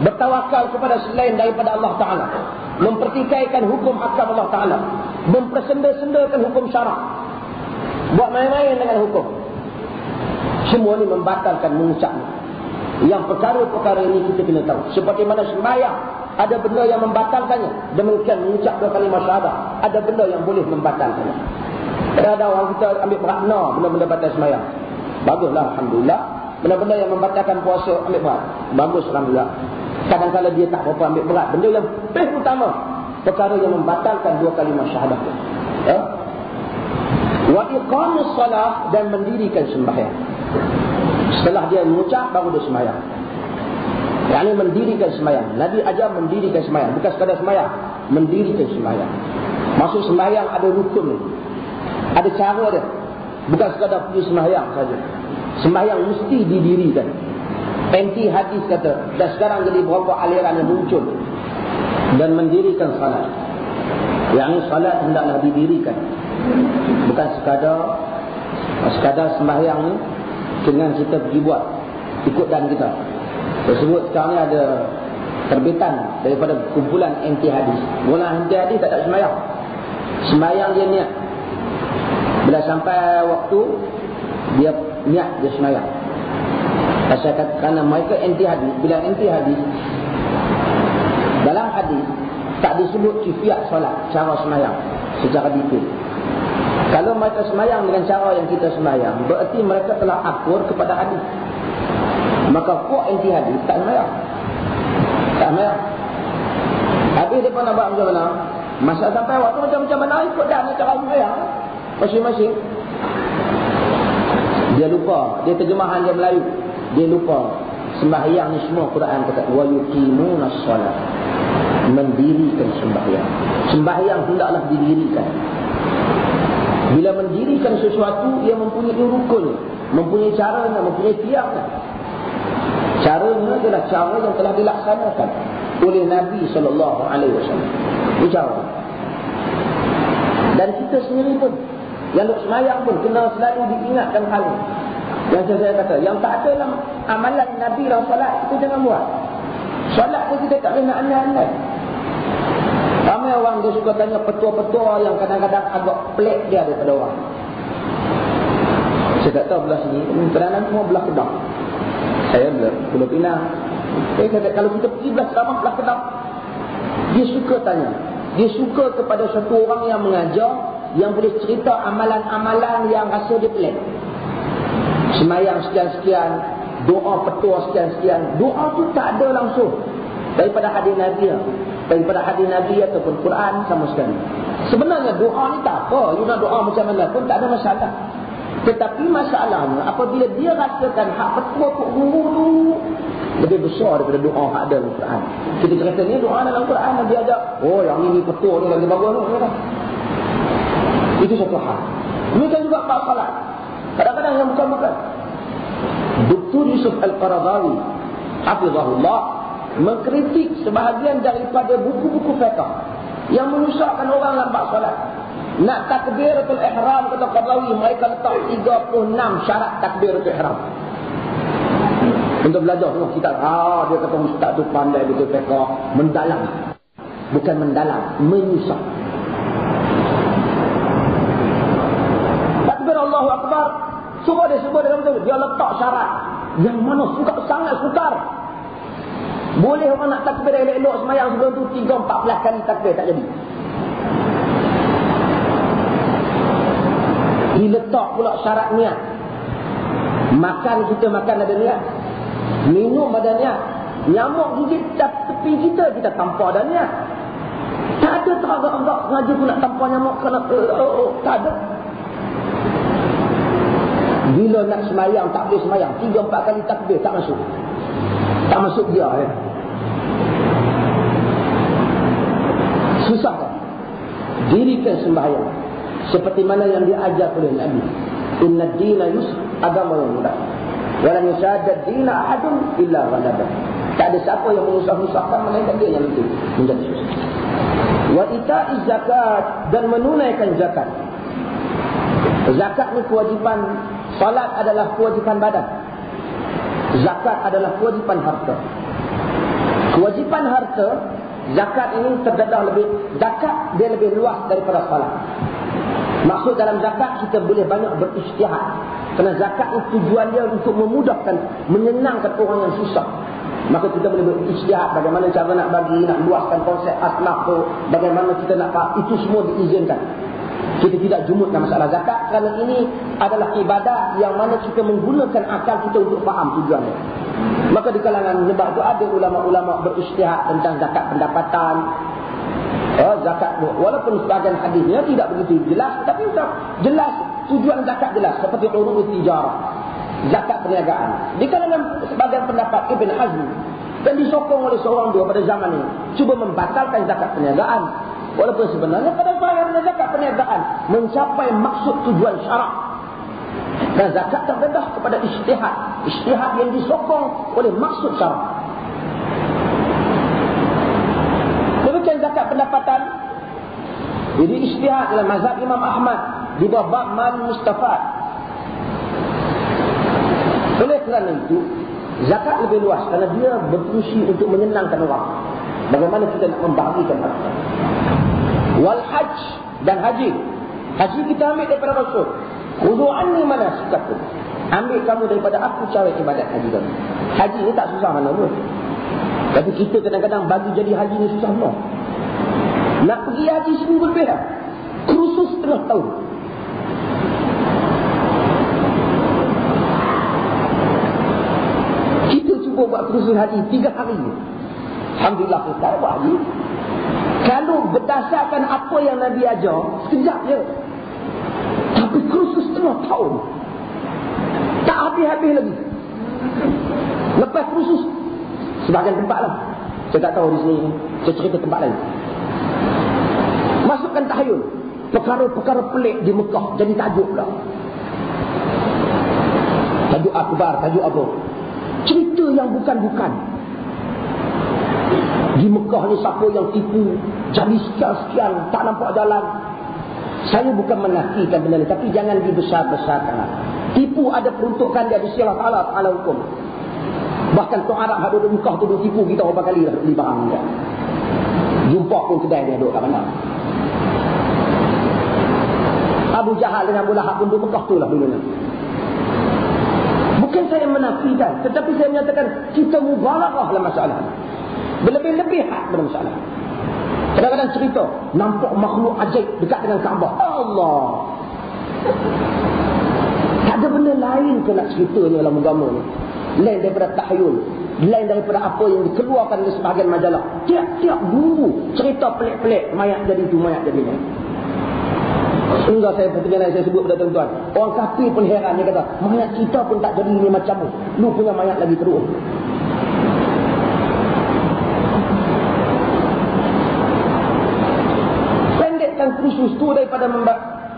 bertawakal kepada selain daripada Allah Ta'ala, mempertikaikan hukum hakam Allah Ta'ala, mempersenda-sendakan hukum syarak, buat main-main dengan hukum. Semua ni membatalkan mengucapnya. Yang perkara-perkara ini kita kena tahu. Seperti mana sembahyang, ada benda yang membatalkannya. Demikian mengucap dua kalimah syahadah, ada benda yang boleh membatalkannya. Ada orang kita ambil berat benda-benda batal sembahyang. Baguslah, alhamdulillah. Benda-benda yang membatalkan puasa ambil berat. Bagus, alhamdulillah. Kadang-kadang dia tak berapa ambil berat. Benda yang paling utama, perkara yang membatalkan dua kalimah syahadah. Ya? Wa iqamus salah, dan mendirikan sembahyang. Setelah dia mengucap, baru dia sembahyang. Yang ini mendirikan sembahyang. Nabi ajar mendirikan sembahyang. Bukan sekadar sembahyang, mendirikan sembahyang. Maksud sembahyang ada rukun, ada cara dia. Bukan sekadar pergi sembahyang saja. Sembahyang mesti didirikan. Anti hadis kata, dan sekarang jadi beberapa aliran yang muncul, dan mendirikan salat. Yang ini salat hendaklah didirikan. Bukan sekadar sembahyang ni dengan kita pergi buat ikut dan kita. Tersebut sekarang ni ada terbitan daripada kumpulan anti hadis. Mula anti hadis tak ada sembahyang. Sembahyang dia niat. Bila sampai waktu dia niat dia sembahyang. Pasal kerana mereka anti hadis. Bila anti hadis, dalam hadis tak disebut kifiyat solat, cara sembahyang secara detail. Kalau mereka sembahyang dengan cara yang kita sembahyang, berarti mereka telah akur kepada hadis. Maka kok anti hadis tak sembahyang. Tak sembahyang. Habis mereka nak buat macam mana? Masa sampai waktu macam mana ikut dah cara sembahyang masing-masing. Dia lupa, dia terjemahan dia Melayu. Dia lupa sembahyang ni semua Quran kata wa yuqimunas solat, mendirikan sembahyang. Sembahyang hendaklah didirikan. Bila mendirikan sesuatu, ia mempunyai rukun, mempunyai caranya, mempunyai tiangnya. Caranya adalah cara yang telah dilaksanakan oleh Nabi SAW. Itu cara. Dan kita sendiri pun, yang duk semayang pun kena selalu diingatkan hal ini. Yang saya kata, yang tak ada dalam amalan Nabi dalam solat, itu jangan buat. Solat pun kita tak boleh nak aneh-aneh. Ramai orang dia suka tanya petua-petua yang kadang-kadang agak pelik dia daripada orang. Saya tak tahu belah sini, kadang-kadang semua belah Kedah. Saya belah Pulau Pinang. Saya kata, kalau kita pergi belah ceramah belah Kedah, dia suka tanya. Dia suka kepada satu orang yang mengajar, yang boleh cerita amalan-amalan yang rasa dia pelik. Semayang sekian-sekian, doa petua sekian-sekian. Doa tu tak ada langsung daripada hadis Nabi, daripada hadis Nabi ataupun Quran sama sekali. Sebenarnya doa ni tak apa, you nak doa macam mana pun tak ada masalah. Tetapi masalahnya apabila dia rasakan hak petua tu guru lebih besar daripada doa hak ada dalam Quran. Kita kata ni doa dalam Quran Nabi ajak, oh yang ini petua ni lagi bagus ni. Itu satu hal. Demikian juga bab salat. Kadang-kadang yang bukan-bukan. Dr. Yusuf Al-Qaradawi hafizahullah mengkritik sebahagian daripada buku-buku fiqh yang menyusahkan orang dalam bab solat. Nak takbiratul ihram kata Qaradawi, mereka letak 36 syarat takbiratul ihram. Untuk belajar semua kita, dia kata ustaz tu pandai betul fiqh, mendalam. Bukan mendalam, menyusah. Takbir Allahu Akbar, semua dia sebut dalam tu, dia letak syarat yang mana sangat sukar. Boleh orang nak takbir elok-elok semayang sebelum tu 3-14 kali takbir tak jadi. Diletak pula syarat niat. Makan kita makan ada niat. Minum ada niat. Nyamuk gigit tepi kita tanpa ada niat. Tak ada teragak-agak sengaja pun nak tampar nyamuk kerana tak ada. Bila nak semayang tak boleh semayang 3-4 kali takbir tak masuk. Tak masuk dia ya. Susah kan? Dirikan sembahyang seperti mana yang diajar oleh Nabi. Inna ad-dina yusr, agama yang mudah. Walan yushadda ad-dina ahadun illa ghalabah. Tak ada siapa yang mengusah-usahkan, melainkan dia yang itu menjadi susah. Wa ita'iz zakat, dan menunaikan zakat. Zakat ni kewajipan. Salat adalah kewajipan badan. Zakat adalah kewajipan harta. Kewajipan harta, zakat ini terdedah lebih, zakat dia lebih luas daripada salat. Maksud dalam zakat kita boleh banyak berisytihad. Kerana zakat itu tujuan dia untuk memudahkan, menyenangkan orang yang susah. Maka kita boleh berisytihad bagaimana cara nak bagi, nak luaskan konsep asnaf tu, bagaimana kita nak faham, itu semua diizinkan. Kita tidak jumut dalam masalah zakat kerana ini adalah ibadah yang mana kita menggunakan akal kita untuk faham tujuannya. Maka di kalangan sebab itu ada ulama-ulama berisytihad tentang zakat pendapatan. Zakat walaupun sebahagian hadisnya tidak begitu jelas, tapi jelas tujuan zakat jelas seperti urut tijarah, zakat perniagaan. Di kalangan sebahagian pendapat Ibn Hazm dan disokong oleh seorang dua pada zaman ini cuba membatalkan zakat perniagaan. Walaupun sebenarnya pada zahirnya zakat perniagaan mencapai maksud tujuan syarak. Dan zakat terdedah kepada ijtihad. Ijtihad yang disokong oleh maksud syarak. Demikian zakat pendapatan. Jadi ijtihad dalam mazhab Imam Ahmad di bawah bab mal mustafad. Oleh kerana itu, zakat lebih luas kerana dia berfungsi untuk menyenangkan orang. Bagaimana kita nak membahagikan harta. Wal hajj, dan haji. Haji kita ambil daripada Rasul. Khudu anni manasikakum. Ambil kamu daripada aku cara ibadat haji kamu. Haji ni tak susah mana pun. Tapi kita kadang-kadang bagi jadi haji ni susah no. Nak pergi haji seminggu lebih dah. Kursus setengah tahun. Kita cuba buat kursus haji 3 hari. Alhamdulillah kita buat haji. Kalau berdasarkan apa yang Nabi ajar, sekejap je. Tapi kursus setengah tahun. Tak habis-habis lagi. Lepas kursus, sebahagian tempat lah. Saya tak tahu di sini. Saya cerita tempat lain. Masukkan tahayul. Perkara-perkara pelik di Mekah. Jadi tajuk pula. Tajuk akbar, tajuk apa. Cerita yang bukan-bukan. Di Mekah ni siapa yang tipu, jadi sekian-sekian, tak nampak jalan. Saya bukan menafikan benda ni, tapi jangan dibesar-besarkan. Tipu ada peruntukan dia di sisi Allah Ta'ala hukum. Bahkan orang Arab ada di Mekah tu tipu kita berapa kali dah beli barang dia. Jumpa pun kedai dia duduk kat mana. Abu Jahal dengan Abu Lahab pun duduk Mekah tu lah dulu ni. Bukan saya menafikan, tetapi saya menyatakan kita mubalaghah dalam masalah. Berlebih-lebih dalam masalah. Kadang-kadang cerita nampak makhluk ajaib dekat dengan Kaabah. Allah. Tak ada benda lain ke nak ceritanya dalam agama ni. Lain daripada tahyul, lain daripada apa yang dikeluarkan oleh sebahagian majalah. Tiap-tiap minggu cerita pelik-pelik, mayat jadi tu, mayat jadi ni. Sehingga saya pertengah saya sebut pada tuan-tuan, orang kafir pun heran, dia kata mayat kita pun tak jadi ni macam ni. Lu punya mayat lagi teruk. Kursus tu daripada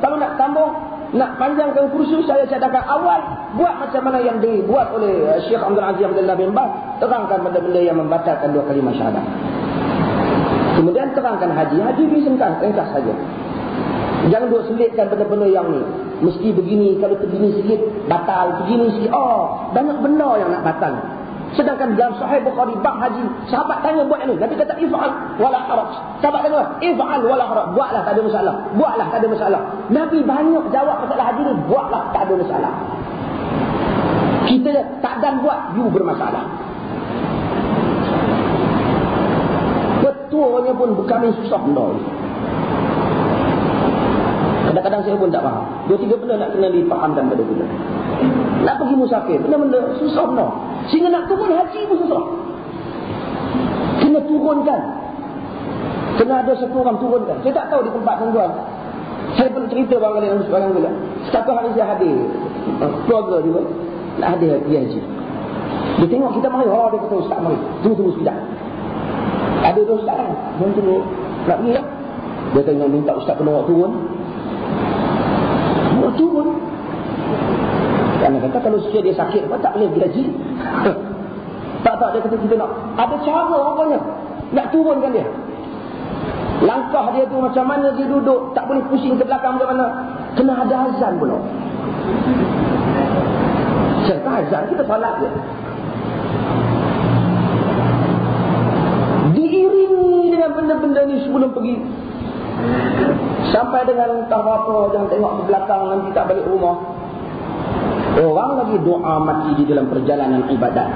kalau nak tambah, nak panjangkan kursus, saya cakapkan awal buat macam mana yang dibuat oleh Syekh Abdul Aziz Abdullah bin Baz, terangkan benda-benda yang membatalkan 2 kalimah syahadat. Kemudian terangkan haji ringkas saja. Jangan duk selitkan benda-benda yang ni. Mesti begini, kalau begini sikit batal, begini sikit. Banyak benda yang nak batal. Sedangkan dalam Sahih Bukhari bab haji, sahabat tanya buat ni, Nabi kata if'al wala haraj. Sahabat tanya if'al wala haraj, buatlah tak ada masalah. Buatlah tak ada masalah. Nabi banyak jawab masalah haji ni, buatlah tak ada masalah. Kita tak dan buat, you bermasalah. Betulnya pun bukan susah benda. Kadang-kadang saya pun tak faham. 2-3 benda nak kena difahamkan pada kita. Nak pergi musafir, benda-benda susah benda. Sehingga nak turun haji pun susah. Kena turunkan. Kena ada satu orang turunkan. Saya tak tahu di tempat tuan-tuan. Saya pun cerita barangkali dengan sebarang bila. Satu hari saya hadir. Keluarga juga. Nak hadir pergi haji. Dia tengok kita mari. Dia kata ustaz mari. Tunggu sekejap. Ada 2 ustaz kan? Dia tunggu. Nak pergi lah. Dia tengok minta ustaz kena buat turun. Buat turun. Kerana kata kalau dia sakit apa tak boleh pergi haji. Tak dia kata kita nak ada cara rupanya nak turunkan dia. Langkah dia tu macam mana dia duduk, tak boleh pusing ke belakang macam mana. Kena ada azan pula. Cerita azan, kita solat je. Diiringi dengan benda-benda ni sebelum pergi. Sampai dengan entah apa, jangan tengok ke belakang, nanti tak balik rumah. Orang lagi doa mati di dalam perjalanan ibadat.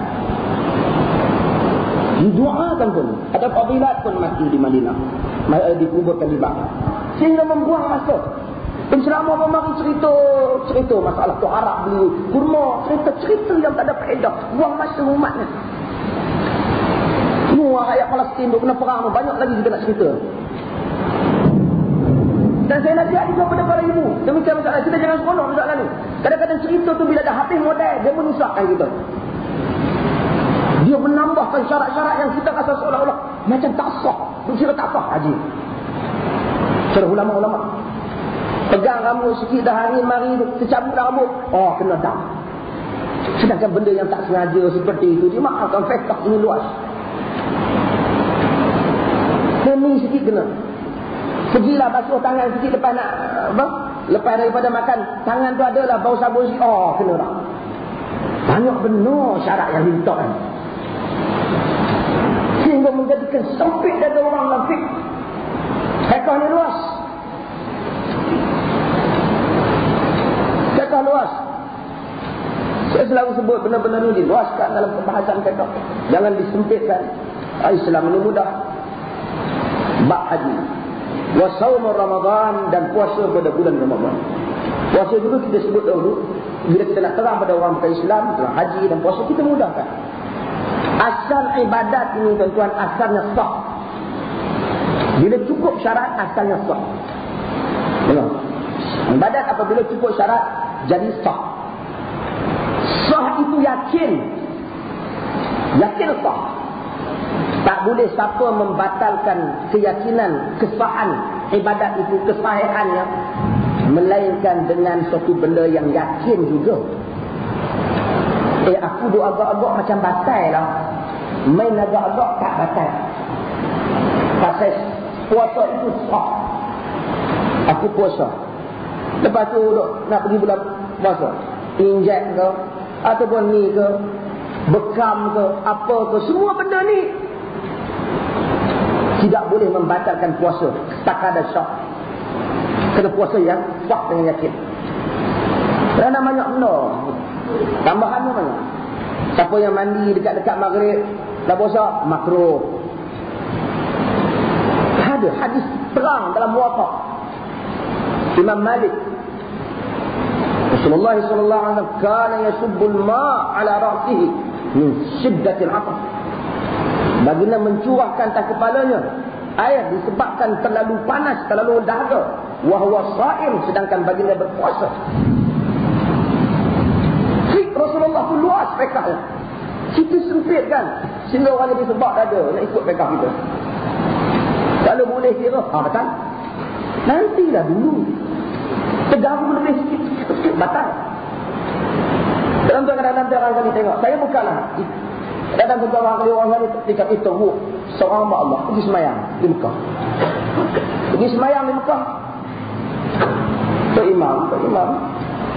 Didoakan pun. Ada fadilat pun mati di Madinah, dikuburkan di Baqi. Sehingga membuang masa. Penceramah memang cerita masalah tu Arab beli kurma, cerita yang tak ada faedah, buang masa umatnya. Semua rakyat Palestin duk kena perang, banyak lagi kita nak cerita. Dan saya nak lihat juga pada para ibu, demikian masalah kita jangan seronok masalah ni. Kadang-kadang cerita tu bila dah habis model, dia menyusahkan kita. Dia menambahkan syarat-syarat yang kita rasa seolah-olah macam tak sah. Kira tak sah haji. Cara ulama-ulama pegang rambut sikit dah hari mari tercabut rambut, oh kena dam. Sedangkan benda yang tak sengaja seperti itu dimaafkan, fiqh ini luas. Kena sikit kena. Pergilah basuh tangan sikit lepas nak apa? Lepas daripada makan, tangan tu adalah bau sabun sikit, oh kena dah. Banyak benar syarat yang diminta kan. Sehingga menjadikan sempit dada orang dalam fiqh. Fiqh ni luas. Fiqh luas. Saya selalu sebut benda-benda ni diluaskan dalam pembahasan fiqh. Jangan disempitkan. Islam ini mudah. Bab haji. Wa saum Ramadan, dan puasa pada bulan Ramadan. Puasa dulu kita sebut dahulu. Bila kita nak terang pada orang bukan Islam, haji dan puasa kita mudahkan. Asal ibadat ini tuan-tuan, asalnya sah. Bila cukup syarat, asalnya sah. Benar. Ibadat apabila cukup syarat, jadi sah. Sah itu yakin. Yakin sah. Tak boleh siapa membatalkan keyakinan, kesahan ibadat itu, kesahihannya, melainkan dengan suatu benda yang yakin juga. Aku duk agak-agak macam batal lah. Main agak-agak tak batal. Pasal puasa itu sah. Aku puasa. Lepas tu duk nak pergi bulan puasa, injek ke, ataupun ni ke, bekam ke, apa ke, semua benda ni tidak boleh membatalkan puasa. Tak ada syak. Kena puasa yang sah dengan yakin. Kerana banyak benda tambahannya banyak. Siapa yang mandi dekat-dekat maghrib dah puasa, makruh. Ada hadis terang dalam Muwatta Imam Malik. Rasulullah sallallahu alaihi wasallam kana yasubbul ma' ala ra'sihi min shiddatil 'athas. Baginda mencurahkan atas kepalanya air disebabkan terlalu panas, terlalu dahaga. Wa huwa sha'im, sedangkan baginda berpuasa. Rasulullah pun luas fiqhnya. Kita sempit kan, sehingga orang lebih sebab dada nak ikut fiqh kita. Kalau boleh kira, betul. Nantilah dulu. Terganggu lebih sikit batal. Dalam kadang-kadang orang kali tengok, saya bukanlah. Kadang-kadang orang kali ketika itu seorang hamba Allah pergi semayang di Mekah. Pergi semayang di Mekah. Tok imam.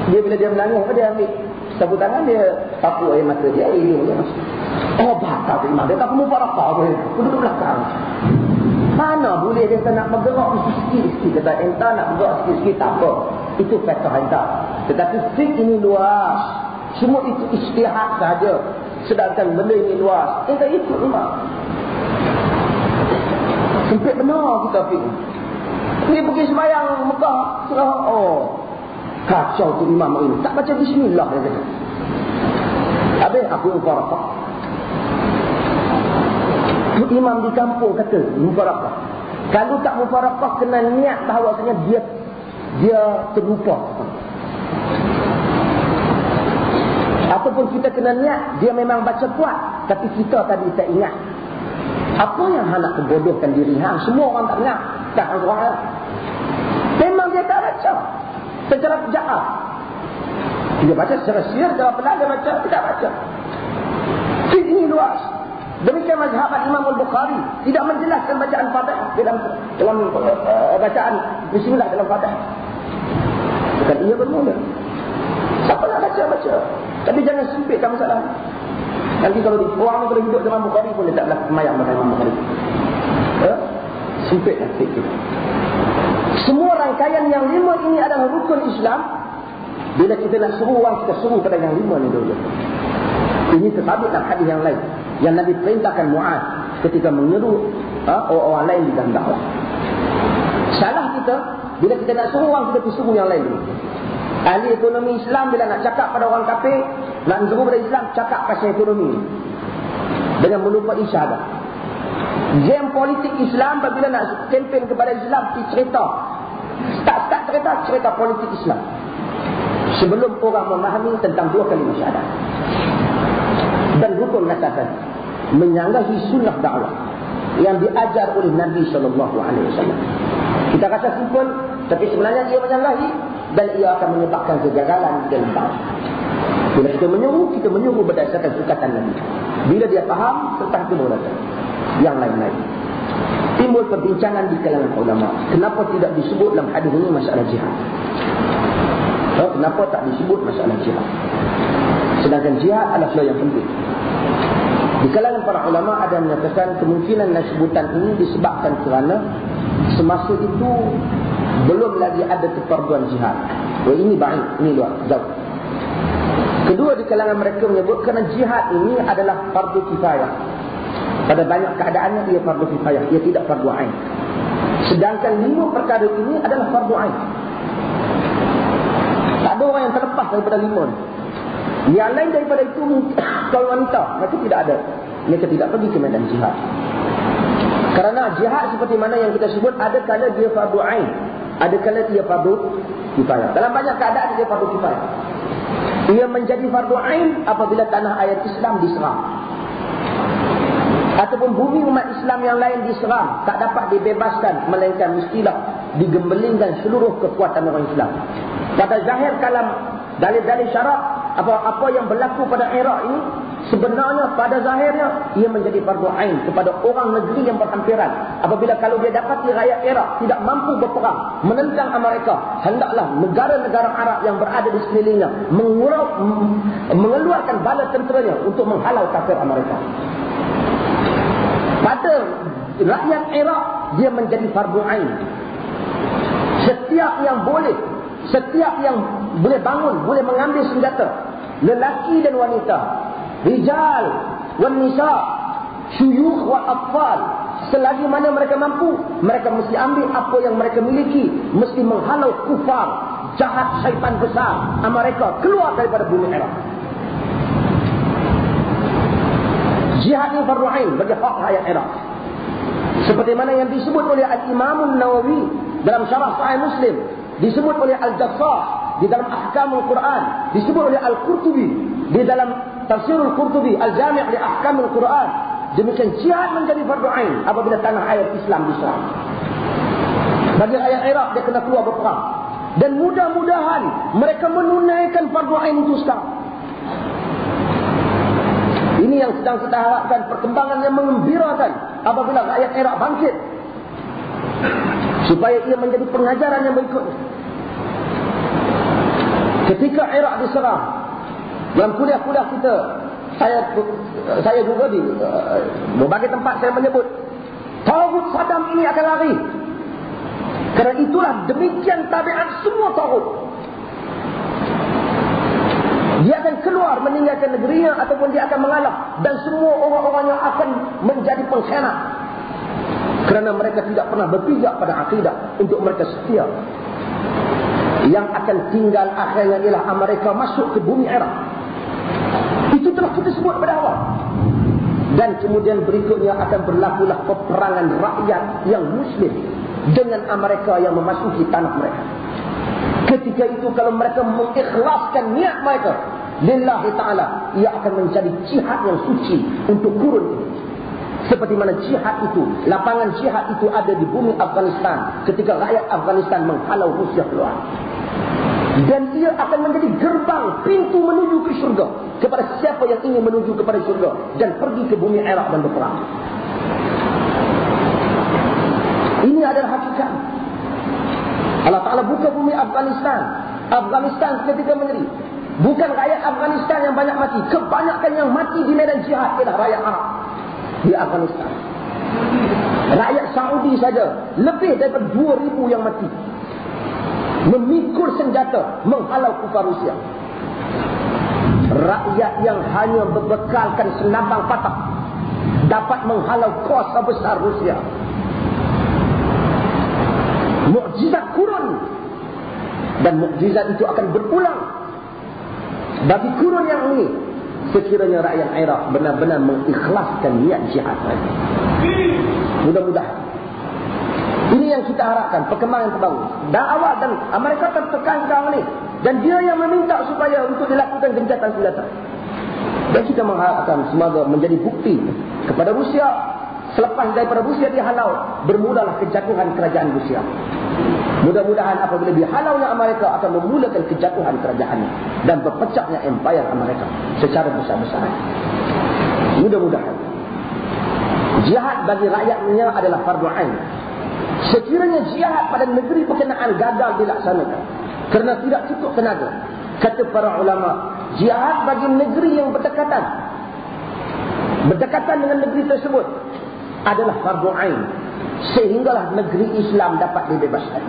Dia bila dia menangis, dia ambil sapu tangan dia, sapu air mata dia, hidung dia. Oh, batal tu imam. Dia tak perlu mufarakah tu. Duduk belakang. Mana boleh dia nak bergerak sikit-sikit. Kata entah nak bergerak sikit-sikit, tak apa. Itu faktor entah. Tetapi fiqh ini luas. Semua itu istihad sahaja. Sedangkan benda ini luas. Entah ikut imam. Sempit benar kita fiqh. Dia pergi sembahyang Mekah. Oh, kacau tu imam ini. Tak baca bismillah dia kata. Habis aku mufarakah. Imam di kampung kata mufarakah. Kalau tak mufarakah, kena niat bahawasanya dia terlupa. Ataupun kita kena niat dia memang baca kuat, tapi kita tadi tak ingat. Apa yang nak terbodohkan diri hang? Semua orang tak ingat. Tak orang. Memang dia tak baca. Secara jahat. Dia baca secara siar, secara pelan dia baca, tidak baca. Ini luas. Demikian mazhab Imam Al-Bukhari tidak menjelaskan bacaan Fatihah dalam bacaan bismillah dalam Fatihah. Bukan ia bermula. Siapa nak baca. Tapi jangan sempitkan masalah. Nanti kalau orang kalau hidup dengan Bukhari pun dia tak boleh semayang dengan Imam Bukhari. Sempitlah sikit. Semua rangkaian yang 5 ini adalah rukun Islam. Bila kita nak suruh orang, kita suruh pada yang 5 ni dulu. Ini tersabit dalam hadis yang lain yang Nabi perintahkan Mu'ad ketika menyeru orang lain di dalam dakwah. Salah kita bila kita nak suruh orang, kita pergi suruh yang lain dulu. Ahli ekonomi Islam bila nak cakap pada orang kafir, nak suruh pada Islam, cakap pasal ekonomi dengan melupai syahadat. Game politik Islam bila nak kempen kepada Islam, cerita start cerita politik Islam sebelum orang memahami tentang 2 kalimah syahadat dan rukun asasan, menyanggahi sunnah dakwah yang diajar oleh Nabi SAW. Kita rasa simpel, tapi sebenarnya dia menyanggahi dan ia akan menyebabkan kegagalan dalam dakwah. Bila kita menyuruh berdasarkan sukatan Nabi. Bila dia faham, tentang timur datang yang lain-lain. Timbul perbincangan di kalangan ulama. Kenapa tidak disebut dalam hadis ini masalah jihad? Kenapa tak disebut masalah jihad? Sedangkan jihad adalah hal yang penting. Di kalangan para ulama ada yang menyatakan kemungkinan sebutan ini disebabkan kerana semasa itu belum lagi ada keperluan jihad. Ini baik, ini jauh. Kedua, di kalangan mereka menyebut kerana jihad ini adalah fardu kifayah. Pada banyak keadaannya ia fardu kifayah, ia tidak fardu ain. Sedangkan 5 perkara ini adalah fardu ain. Tak ada orang yang terlepas daripada 5 ni. Yang lain daripada itu kalau wanita, mereka tidak ada. Mereka tidak pergi ke medan jihad. Kerana jihad seperti mana yang kita sebut, ada kala dia fardu ain, ada kala dia fardu kifayah. Dalam banyak keadaan dia fardu kifayah. Ia menjadi fardu ain apabila tanah air Islam diserang, ataupun bumi umat Islam yang lain diserang, tak dapat dibebaskan, melainkan mestilah digembelingkan seluruh kekuatan orang Islam. Pada zahir kalam dalil-dalil syarak, apa yang berlaku pada Iraq ini sebenarnya pada zahirnya ia menjadi fardu ain kepada orang negeri yang berhampiran. Apabila kalau dia dapati rakyat Iraq tidak mampu berperang menentang Amerika, hendaklah negara-negara Arab yang berada di sekelilingnya mengeluarkan bala tenteranya untuk menghalau kafir Amerika. Pada rakyat Iraq dia menjadi fardu ain. Setiap yang boleh bangun, boleh mengambil senjata, lelaki dan wanita, rijal wan nisa, syuyukh wa atfal, selagi mana mereka mampu, mereka mesti ambil apa yang mereka miliki, mesti menghalau kufar, jahat syaitan besar Amerika keluar daripada bumi Iraq. Jihad ini fardu ain bagi hak rakyat Iraq. Seperti mana yang disebut oleh Al-Imam An-Nawawi dalam syarah Sahih Muslim, disebut oleh Al-Jassas di dalam Ahkamul Quran, disebut oleh Al-Qurtubi di dalam Tafsirul Qurtubi Al-Jami' li Ahkamul Quran. Demikian jihad menjadi fardu ain apabila tanah air Islam diserang. Bagi rakyat Iraq dia kena keluar berperang. Dan mudah-mudahan mereka menunaikan fardu ain itu sekarang. Ini yang sedang kita harapkan, perkembangan yang mengembirakan apabila rakyat Iraq bangkit, supaya ia menjadi pengajaran yang berikutnya. Ketika Iraq diserang, dalam kuliah-kuliah kita, saya juga di berbagai tempat saya menyebut taghut Saddam ini akan lari. Kerana itulah demikian tabiat semua taghut. Dia akan keluar meninggalkan negerinya ataupun dia akan mengalah, dan semua orang-orangnya akan menjadi pengkhianat. Kerana mereka tidak pernah berpijak pada akidah untuk mereka setia. Yang akan tinggal akhirnya ialah Amerika masuk ke bumi Iraq. Itu telah kita sebut pada awal. Dan kemudian berikutnya akan berlakulah peperangan rakyat yang Muslim dengan Amerika yang memasuki tanah mereka. Ketika itu kalau mereka mengikhlaskan niat mereka lillahi ta'ala, ia akan menjadi jihad yang suci untuk kurun. Seperti mana jihad itu, lapangan jihad itu ada di bumi Afghanistan ketika rakyat Afghanistan menghalau Rusia keluar. Dan ia akan menjadi gerbang, pintu menuju ke syurga kepada siapa yang ingin menuju kepada syurga dan pergi ke bumi Iraq dan berperang. Ini adalah hakikat. Allah Ta'ala buka bumi Afghanistan. Afghanistan ketika menjadi, bukan rakyat Afghanistan yang banyak mati. Kebanyakan yang mati di medan jihad ialah rakyat Arab di Afghanistan. Rakyat Saudi saja lebih daripada 2,000 yang mati, memikul senjata menghalau kufar Rusia. Rakyat yang hanya berbekalkan senabang patah dapat menghalau kuasa besar Rusia. Mukjizat kurun, dan mukjizat itu akan berulang bagi kurun yang ini sekiranya rakyat Iraq benar-benar mengikhlaskan niat jihad lagi. Mudah-mudahan ini yang kita harapkan, perkembangan terbaru. Dan awal dan Amerika tertekan sekarang ini, dan dia yang meminta supaya untuk dilakukan gencatan senjata. Dan kita mengharapkan semoga menjadi bukti kepada Rusia. Selepas daripada Rusia dihalau, bermulalah kejatuhan kerajaan Rusia. Mudah-mudahan apabila dihalaunya Amerika akan memulakan kejatuhan kerajaannya dan berpecahnya empayar Amerika secara besar-besaran. Mudah-mudahan. Jihad bagi rakyatnya adalah fardu ain. Sekiranya jihad pada negeri berkenaan gagal dilaksanakan kerana tidak cukup tenaga, kata para ulama, jihad bagi negeri yang berdekatan dengan negeri tersebut adalah fardu ain, sehinggalah negeri Islam dapat dibebaskan.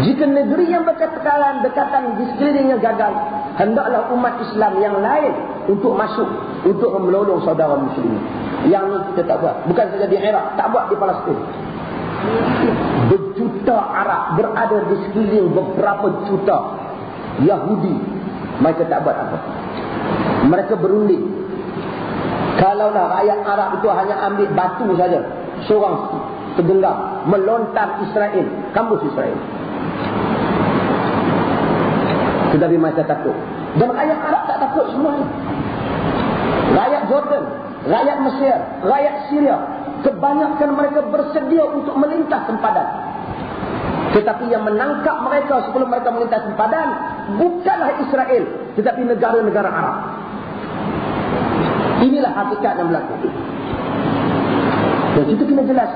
Jika negeri yang dekatan di sekelilingnya gagal, hendaklah umat Islam yang lain untuk masuk untuk menolong saudara muslimin. Yang ini kita tak buat, bukan saja di Iraq, tak buat di Palestin. Berjuta Arab berada di sekeliling beberapa juta Yahudi, mereka tak buat apa. Mereka berunding. Kalaulah rakyat Arab itu hanya ambil batu saja, seorang tergenggam, melontar Israel, kampus Israel. Tetapi mereka takut. Dan rakyat Arab tak takut semuanya. Rakyat Jordan, rakyat Mesir, rakyat Syria, kebanyakan mereka bersedia untuk melintas sempadan. Tetapi yang menangkap mereka sebelum mereka melintas sempadan bukanlah Israel, tetapi negara-negara Arab. Inilah hakikat yang berlaku. Dan kita kena jelas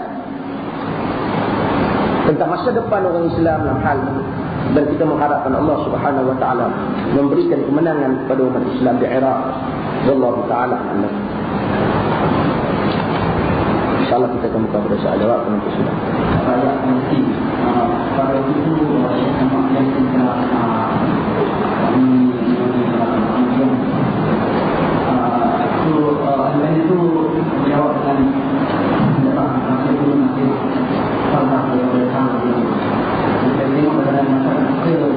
tentang masa depan orang Islam dalam hal ini. Dan kita mengharapkan Allah Subhanahu Wa Taala memberikan kemenangan kepada umat Islam di Iraq. Wallahu taala a'lam. InsyaAllah kita akan buka pada soal jawab penonton sudah. Rakyat mesti pada itu yang kita itu menjawab dengan pendapat itu nanti salah yang bersama ini. Kita tengok dalam masyarakat kita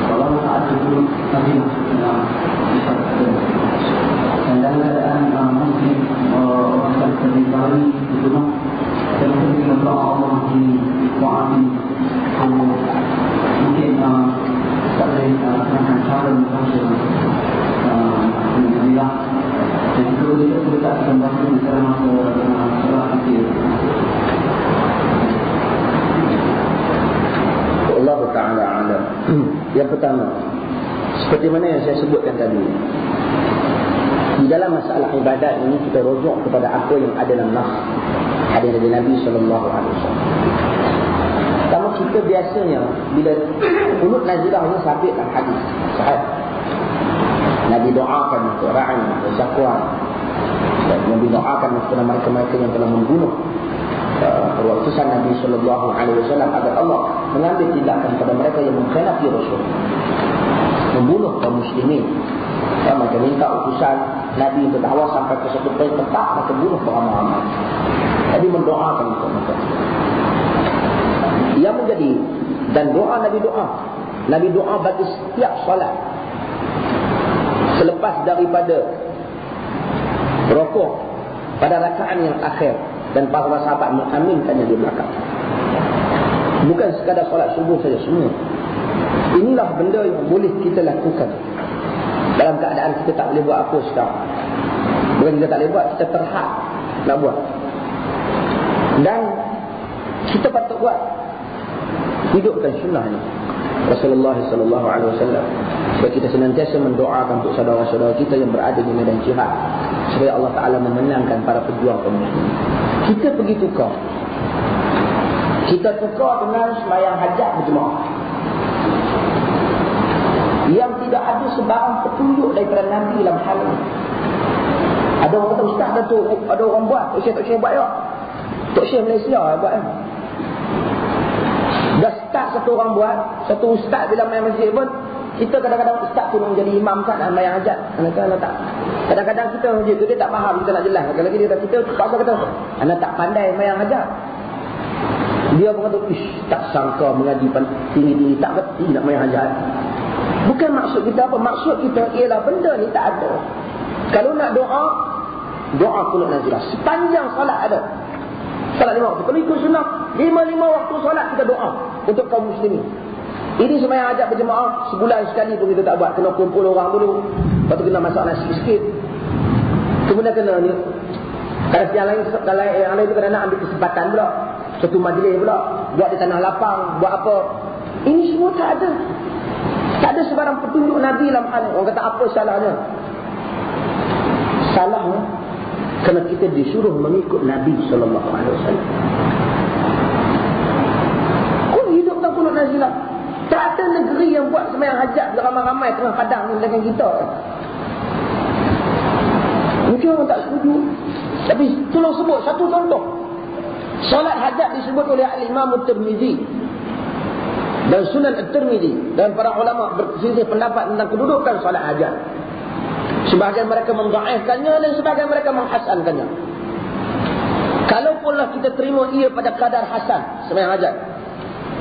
kalau saat itu tadi dan dalam keadaan mungkin orang terlibat di rumah dan mungkin Allah di wa'adi mungkin tak boleh dengan cara macam Alhamdulillah. Dan kalau kita kembali bicara masalah fikir. Allah Ta'ala alam. Yang pertama, seperti mana yang saya sebutkan tadi, di dalam masalah ibadat ini kita rujuk kepada apa yang ada dalam nas hadis dari Nabi sallallahu alaihi wasallam. Pertama, kita biasanya bila qunut nazilah ini sabit dalam hadis sahih. Nabi doakan untuk ra'i dan syakwan, dan Nabi doakan kepada mereka-mereka yang telah membunuh utusan Nabi sallallahu alaihi wasallam agar Allah mengambil tindakan pada mereka yang mengkhianati Rasul, membunuh kaum muslimin. Mereka minta utusan Nabi untuk dakwah sampai ke satu poin tetap mereka bunuh beramai-ramai. Nabi mendoakan untuk mereka. Yang menjadi dan Nabi doa bagi setiap solat. Selepas daripada rukuk pada rakaat yang akhir, dan para sahabat mengaminkannya di belakang. Bukan sekadar solat subuh saja, semua. Inilah benda yang boleh kita lakukan dalam keadaan kita tak boleh buat apa sekarang. Bukan kita tak boleh buat, kita terhad nak buat. Dan kita patut buat, hidupkan sunnah ini. Rasulullah sallallahu alaihi wasallam, supaya kita senantiasa mendoakan untuk saudara-saudara kita yang berada di medan jihad, supaya Allah Taala memenangkan para pejuang kaum muslimin. Kita pergi tukar. Kita tukar dengan sembahyang hajat berjemaah yang tidak ada sebarang petunjuk daripada Nabi dalam hal ini. Ada orang kata, ustaz dah tu, ada orang buat, Tok Syekh buat ya. Tok Syekh Malaysia buat kan. Dah start satu orang buat, satu ustaz bila main masjid pun, kita kadang-kadang ustaz tu nak jadi imam kan, sembahyang hajat. Anak tak. Kadang-kadang kita masjid tu dia tak faham, kita nak jelas. Kalau dia kata kita terpaksa kata, anak tak pandai sembahyang hajat. Dia pun kata, ish, tak sangka mengaji tinggi-tinggi, tak kerti nak sembahyang hajat. Bukan maksud kita apa, maksud kita ialah benda ni tak ada. Kalau nak doa, doa kunut nazilah. Sepanjang solat ada. Solat 5 waktu. Kalau ikut sunnah, 5 waktu solat kita doa untuk kaum muslimin. Ini sembahyang hajat berjemaah, sebulan sekali pun kita tak buat. Kena kumpul orang dulu. Lepas tu kena masak nasi sikit. Kemudian kena ni. Kalau yang lain tu kena nak ambil kesempatan pula. Satu majlis pula. Buat di tanah lapang, buat apa. Ini semua tak ada. Tak ada sebarang petunjuk Nabi dalam hal ini. Orang kata apa salahnya? Salahnya kerana kita disuruh mengikut Nabi sallallahu alaihi wasallam. Kau hidup tak kunut nazilah. Tak ada negeri yang buat sembahyang hajat ramai-ramai tengah padang ni dengan kita. Mungkin orang tak setuju. Tapi tolong sebut satu contoh. Solat hajat disebut oleh Al-Imam At-Tirmizi dan Sunan At-Tirmizi, dan para ulama berselisih pendapat tentang kedudukan solat hajat. Sebahagian mereka mendhaifkannya dan sebahagian mereka menghasankannya. Kalaupunlah kita terima ia pada kadar hasan sembahyang hajat,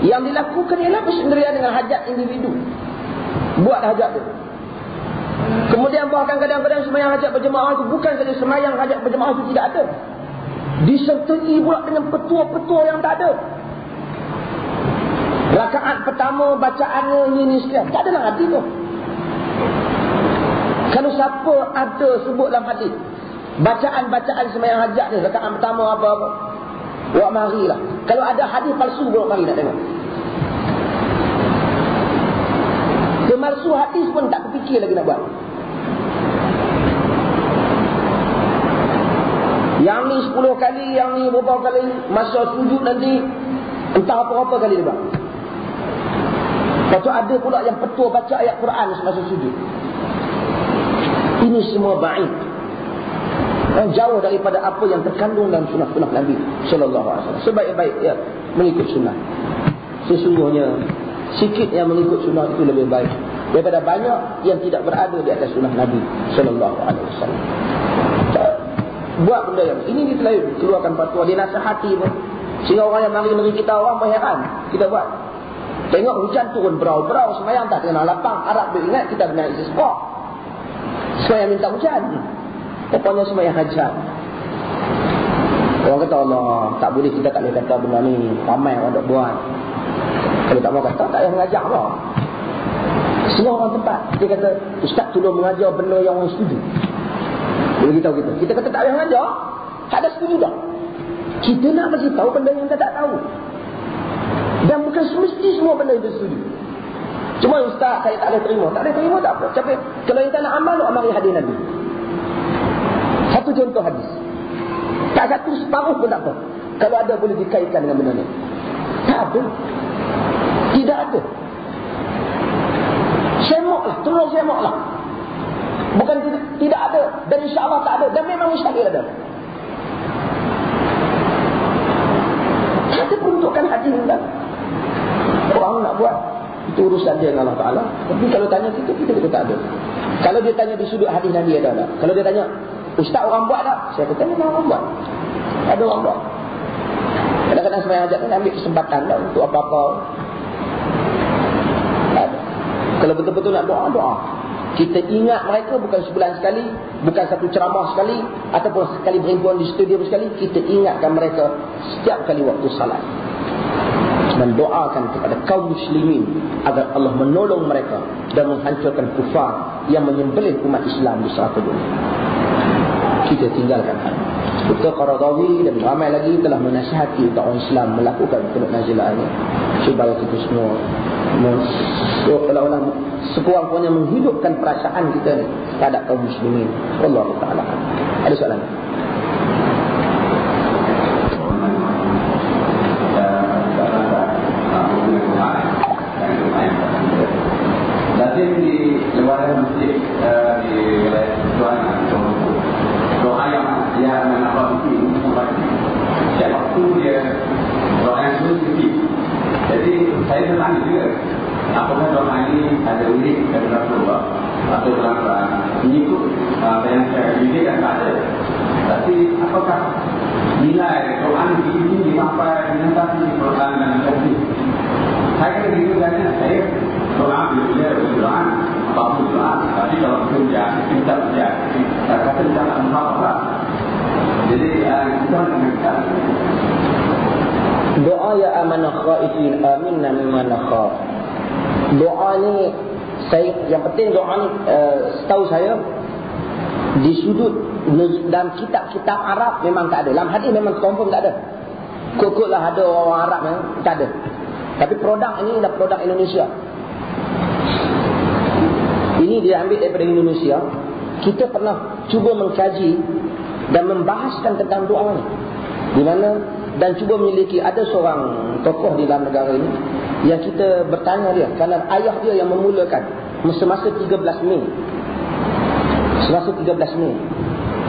yang dilakukan ialah bersendirian dengan hajat individu. Buat hajat tu. Kemudian bahkan kadang-kadang sembahyang hajat berjemaah itu bukan saja sembahyang hajat berjemaah itu tidak ada, disertai pula dengan petua-petua yang tak ada. Rakaat pertama bacaannya ini sekian, tak ada dalam hadis tu. Kalau siapa ada sebut dalam hadis bacaan-bacaan sembahyang hajat ni, rakaat pertama apa-apa, buat marilah. Kalau ada hadis palsu, buat mari nak tengok. Kemalsu hadis pun tak terfikir lagi nak buat. Yang ni 10 kali, yang ni berapa kali, masa sujud nanti entah apa-apa kali dia buat. Lepas tu ada pula yang petua baca ayat Quran semasa sujud. Ini semua baik, jauh daripada apa yang terkandung dalam sunnah-sunnah Nabi sallallahu alaihi wasallam. Sebaik-baik ya mengikut sunnah. Sesungguhnya sikit yang mengikut sunnah itu lebih baik daripada banyak yang tidak berada di atas sunnah Nabi sallallahu alaihi wasallam. Buat benda yang ini ditelayu, keluarkan fatwa, dinasihati pun, sehingga orang yang mari negeri kita, orang berheran kita buat. Tengok hujan turun berau-berau, sembahyang tak kena lapang. Arab dia ingat kita benar istisqa, sembahyang minta hujan. Pokoknya sembahyang hajat. Orang kata Allah, tak boleh, kita tak boleh kata benda ni, ramai orang tak buat. Kalau tak mau kata, tak payah mengajar lah. Semua orang tempat dia kata, ustaz tolong mengajar benda yang orang setuju. Dia beritahu kita, kita kata tak payah mengajar, tak ada setuju dah. Kita nak bagi tahu benda yang kita tak tahu. Dan bukan semesti semua benda itu setuju. Cuma ustaz saya tak boleh terima. Tak boleh terima tak apa. Tapi kalau kita nak amal, amari hadis Nabi. Satu contoh hadis. Tak satu separuh pun tak apa. Kalau ada boleh dikaitkan dengan benda ni. Tak ada. Tidak ada. Semaklah. Tolong semaklah. Bukan tidak ada. Dan insyaAllah tak ada. Dan memang mustahil ada. Tak ada peruntukan hadis ni. Orang nak buat, itu urusan dia dengan Allah Ta'ala. Tapi kalau tanya kita kata tak ada. Kalau dia tanya di sudut hadis Nabi ada tak? Kalau dia tanya, ustaz orang buat tak? Saya kata memang orang buat. Ada orang buat. Kadang-kadang sembahyang hajat ni ambil kesempatan tak untuk apa-apa. Ada. Kalau betul-betul nak doa. Kita ingat mereka bukan sebulan sekali, bukan satu ceramah sekali, ataupun sekali berhimpunan di studio sekali. Kita ingatkan mereka setiap kali waktu salat. Mendoakan kepada kaum muslimin agar Allah menolong mereka dan menghancurkan kufar yang menyembelih umat Islam di seluruh dunia. Kita tinggalkan hal. Dr. Qaradawi dan ramai lagi telah menasihati untuk orang Islam melakukan penazilaan ini supaya kita semua seolah-olah sekurang-kurangnya menghidupkan perasaan kita terhadap kaum muslimin. Wallahu ta'ala. Ada soalan? Lazim di luar masjid di wilayah Tuan doa yang menambah itu setiap waktu dia doa yang spesifik. Jadi saya bertanya juga, apakah doa ini ada unik dari Rasulullah atau terang-terang mengikut apa yang saya didikan? Tak ada. Tapi apakah nilai doa ini sampai menentang di Quran dan hadis? Saya kata begitu kerana saya doa bila berdoa apapun doa. Tapi kalau kerja kita kerja, kata jangan apa. Jadi kita mengenal doa ya amanah khaifin aminna mimma nakhaf. Doa ni saya yang penting doa ni setahu saya di sudut dalam kitab-kitab Arab memang tak ada. Dalam hadis memang confirm tak ada. Kok-koklah ada orang Arab memang tak ada. Tapi produk ini adalah produk Indonesia. Ini dia ambil daripada Indonesia. Kita pernah cuba mengkaji dan membahaskan tentang doa ni. Di mana dan cuba memiliki ada seorang tokoh di dalam negara ini yang kita bertanya dia kerana ayah dia yang memulakan semasa 13 Mei. Semasa 13 Mei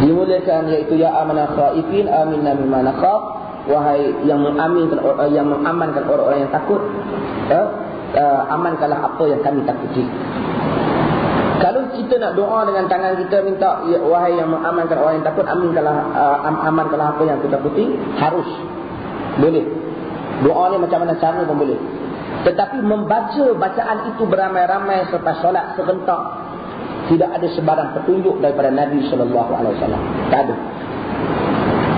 dimulakan iaitu ya amanah khaifin aminna mimma nakhaf, wahai yang mengamankan orang-orang yang takut, amankanlah apa yang kami takuti. Kalau kita nak doa dengan tangan kita minta ya, wahai yang mengamankan orang yang takut, amankanlah apa yang kita takuti, harus boleh. Doa ni macam mana cara pun boleh. Tetapi membaca bacaan itu beramai-ramai serta solat serentak, tidak ada sebarang petunjuk daripada Nabi SAW. Tak ada.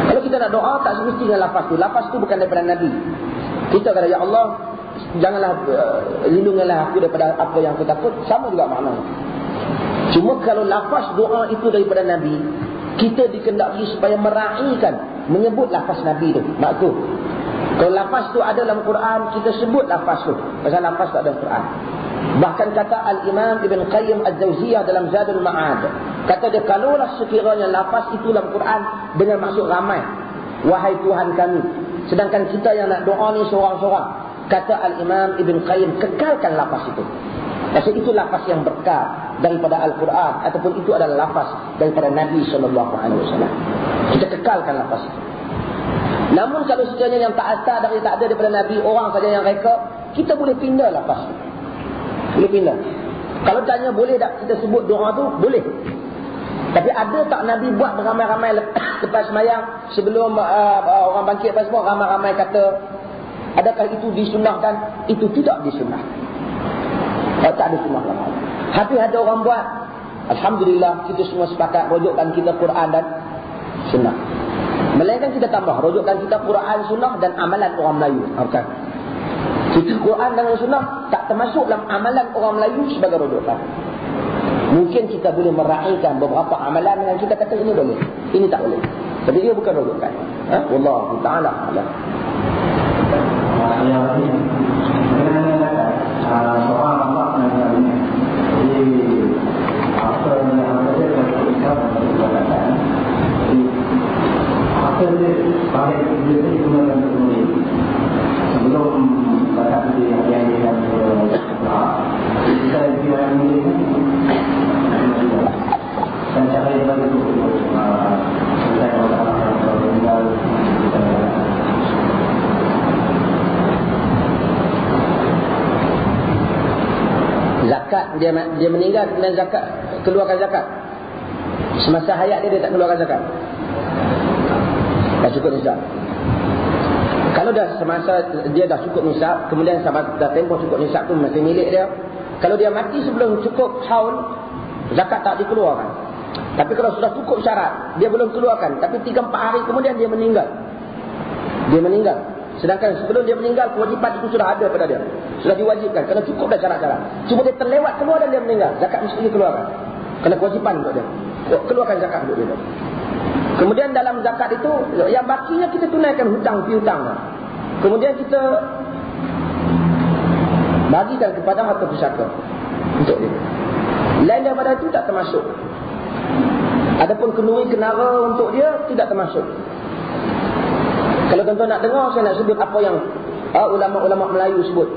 Kalau kita nak doa tak semestinya lafaz tu. Lafaz tu bukan daripada Nabi. Kita kata ya Allah, janganlah lindungilah aku daripada apa yang aku takut, sama juga maknanya. Cuma kalau lafaz doa itu daripada Nabi, kita dikendaki supaya meraihkan menyebut lafaz Nabi tu. Maksud kalau lafaz tu ada dalam Quran, kita sebut lafaz tu. Pasal lafaz tu ada dalam Quran. Bahkan kata Al-Imam Ibn Qayyim Al-Jawziyah dalam Zadul Ma'ad, kata dia kalaulah sekiranya lafaz itu dalam Quran dengan maksud ramai, wahai Tuhan kami, sedangkan kita yang nak doa ni seorang-seorang, kata Al-Imam Ibn Qayyim kekalkan lafaz itu. Pasal itu lafaz yang berkah daripada Al-Quran, ataupun itu adalah lafaz daripada Nabi SAW. Kita kekalkan lafaz itu. Namun kalau sekiranya yang tak ada daripada Nabi, orang saja yang reka, kita boleh pindah lafaz itu. Boleh pindah. Kalau tanya boleh tak kita sebut doa tu? Boleh. Tapi ada tak Nabi buat beramai-ramai lepas semayang, sebelum orang bangkit lepas semua, ramai-ramai kata, adakah itu disunahkan? Itu tidak disunahkan. Tak ada sunnah. Tapi ada orang buat, alhamdulillah kita semua sepakat rojukkan kita Quran dan sunnah. Melainkan kita tambah rojukkan kita Quran, sunnah dan amalan orang Melayu. Bukan. Kita Quran dan sunnah tak termasuk dalam amalan orang Melayu sebagai rujukan. Mungkin kita boleh meraihkan beberapa amalan dengan kita kata ini boleh, ini tak boleh. Tapi dia bukan rujukan. Wallahu ta'ala a'lam. Soal Allah ini. Jadi apa yang ada kita berkata. Apa dia baik dia itu mengenai sebelum kata dia yang kita yang ini dan cara yang baru saya orang zakat, dia meninggal kemudian zakat, keluarkan zakat. Semasa hayat dia tak keluarkan zakat. Dah cukup nisab. Kalau dah semasa dia dah cukup nisab, kemudian dah tempoh cukup nisab tu masih milik dia. Kalau dia mati sebelum cukup haul, zakat tak dikeluarkan. Tapi kalau sudah cukup syarat, dia belum keluarkan, tapi 3-4 hari kemudian dia meninggal. Dia meninggal. Sedangkan sebelum dia meninggal, kewajipan itu sudah ada pada dia. Sudah diwajibkan, kerana cukup dah syarat-syarat. Cuma dia terlewat keluar dan dia meninggal, zakat mesti dikeluarkan. Kerana kewajipan untuk dia. Keluarkan zakat untuk dia. Kemudian dalam zakat itu, yang bakinya kita tunaikan hutang piutang. Kemudian kita bagikan kepada harta pusaka untuk dia. Lain daripada itu tak termasuk. Adapun kenduri kenara untuk dia tidak termasuk. Kalau tuan-tuan nak dengar, saya nak sebut apa yang ulama-ulama Melayu sebut.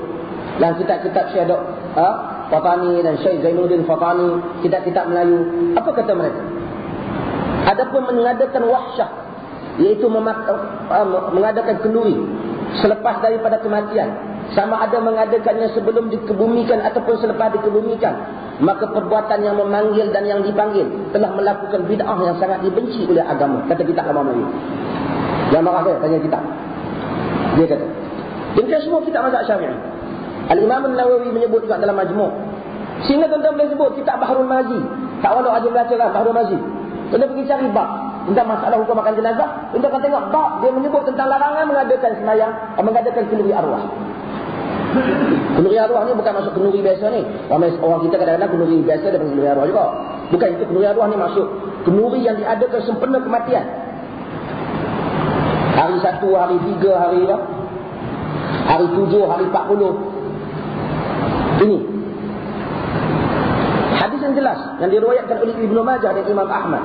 Dan kitab-kitab Syekh Fatani dan Syekh Zainuddin Fatani, kitab-kitab Melayu. Apa kata mereka? Adapun mengadakan wahsyah, iaitu mengadakan kenduri selepas daripada kematian, sama ada mengadakannya sebelum dikebumikan ataupun selepas dikebumikan, maka perbuatan yang memanggil dan yang dipanggil telah melakukan bid'ah yang sangat dibenci oleh agama. Kata kitab agama Melayu. Yang marah dia tanya kitab. Dia kata, demikian semua kitab mazhab Syafi'i. Al-Imam An-Nawawi menyebut juga dalam Majmu'. Sehingga tuan-tuan boleh sebut kitab Bahrul Mazi. Tak walau aja baca lah Bahrul Mazi. Tuan-tuan pergi cari bab tentang masalah hukum makan jenazah. Tuan-tuan akan tengok bab dia menyebut tentang larangan mengadakan sembahyang, mengadakan kenduri arwah. Kenduri arwah ni bukan masuk kenduri biasa ni. Orang kita kadang-kadang kenduri biasa dia panggil kenduri arwah juga. Bukan itu kenduri arwah ni masuk kenduri yang diadakan sempena kematian. Hari 1, hari 3, hari 7, hari 40. Ini hadis yang jelas yang diriwayatkan oleh Ibnu Majah dan Imam Ahmad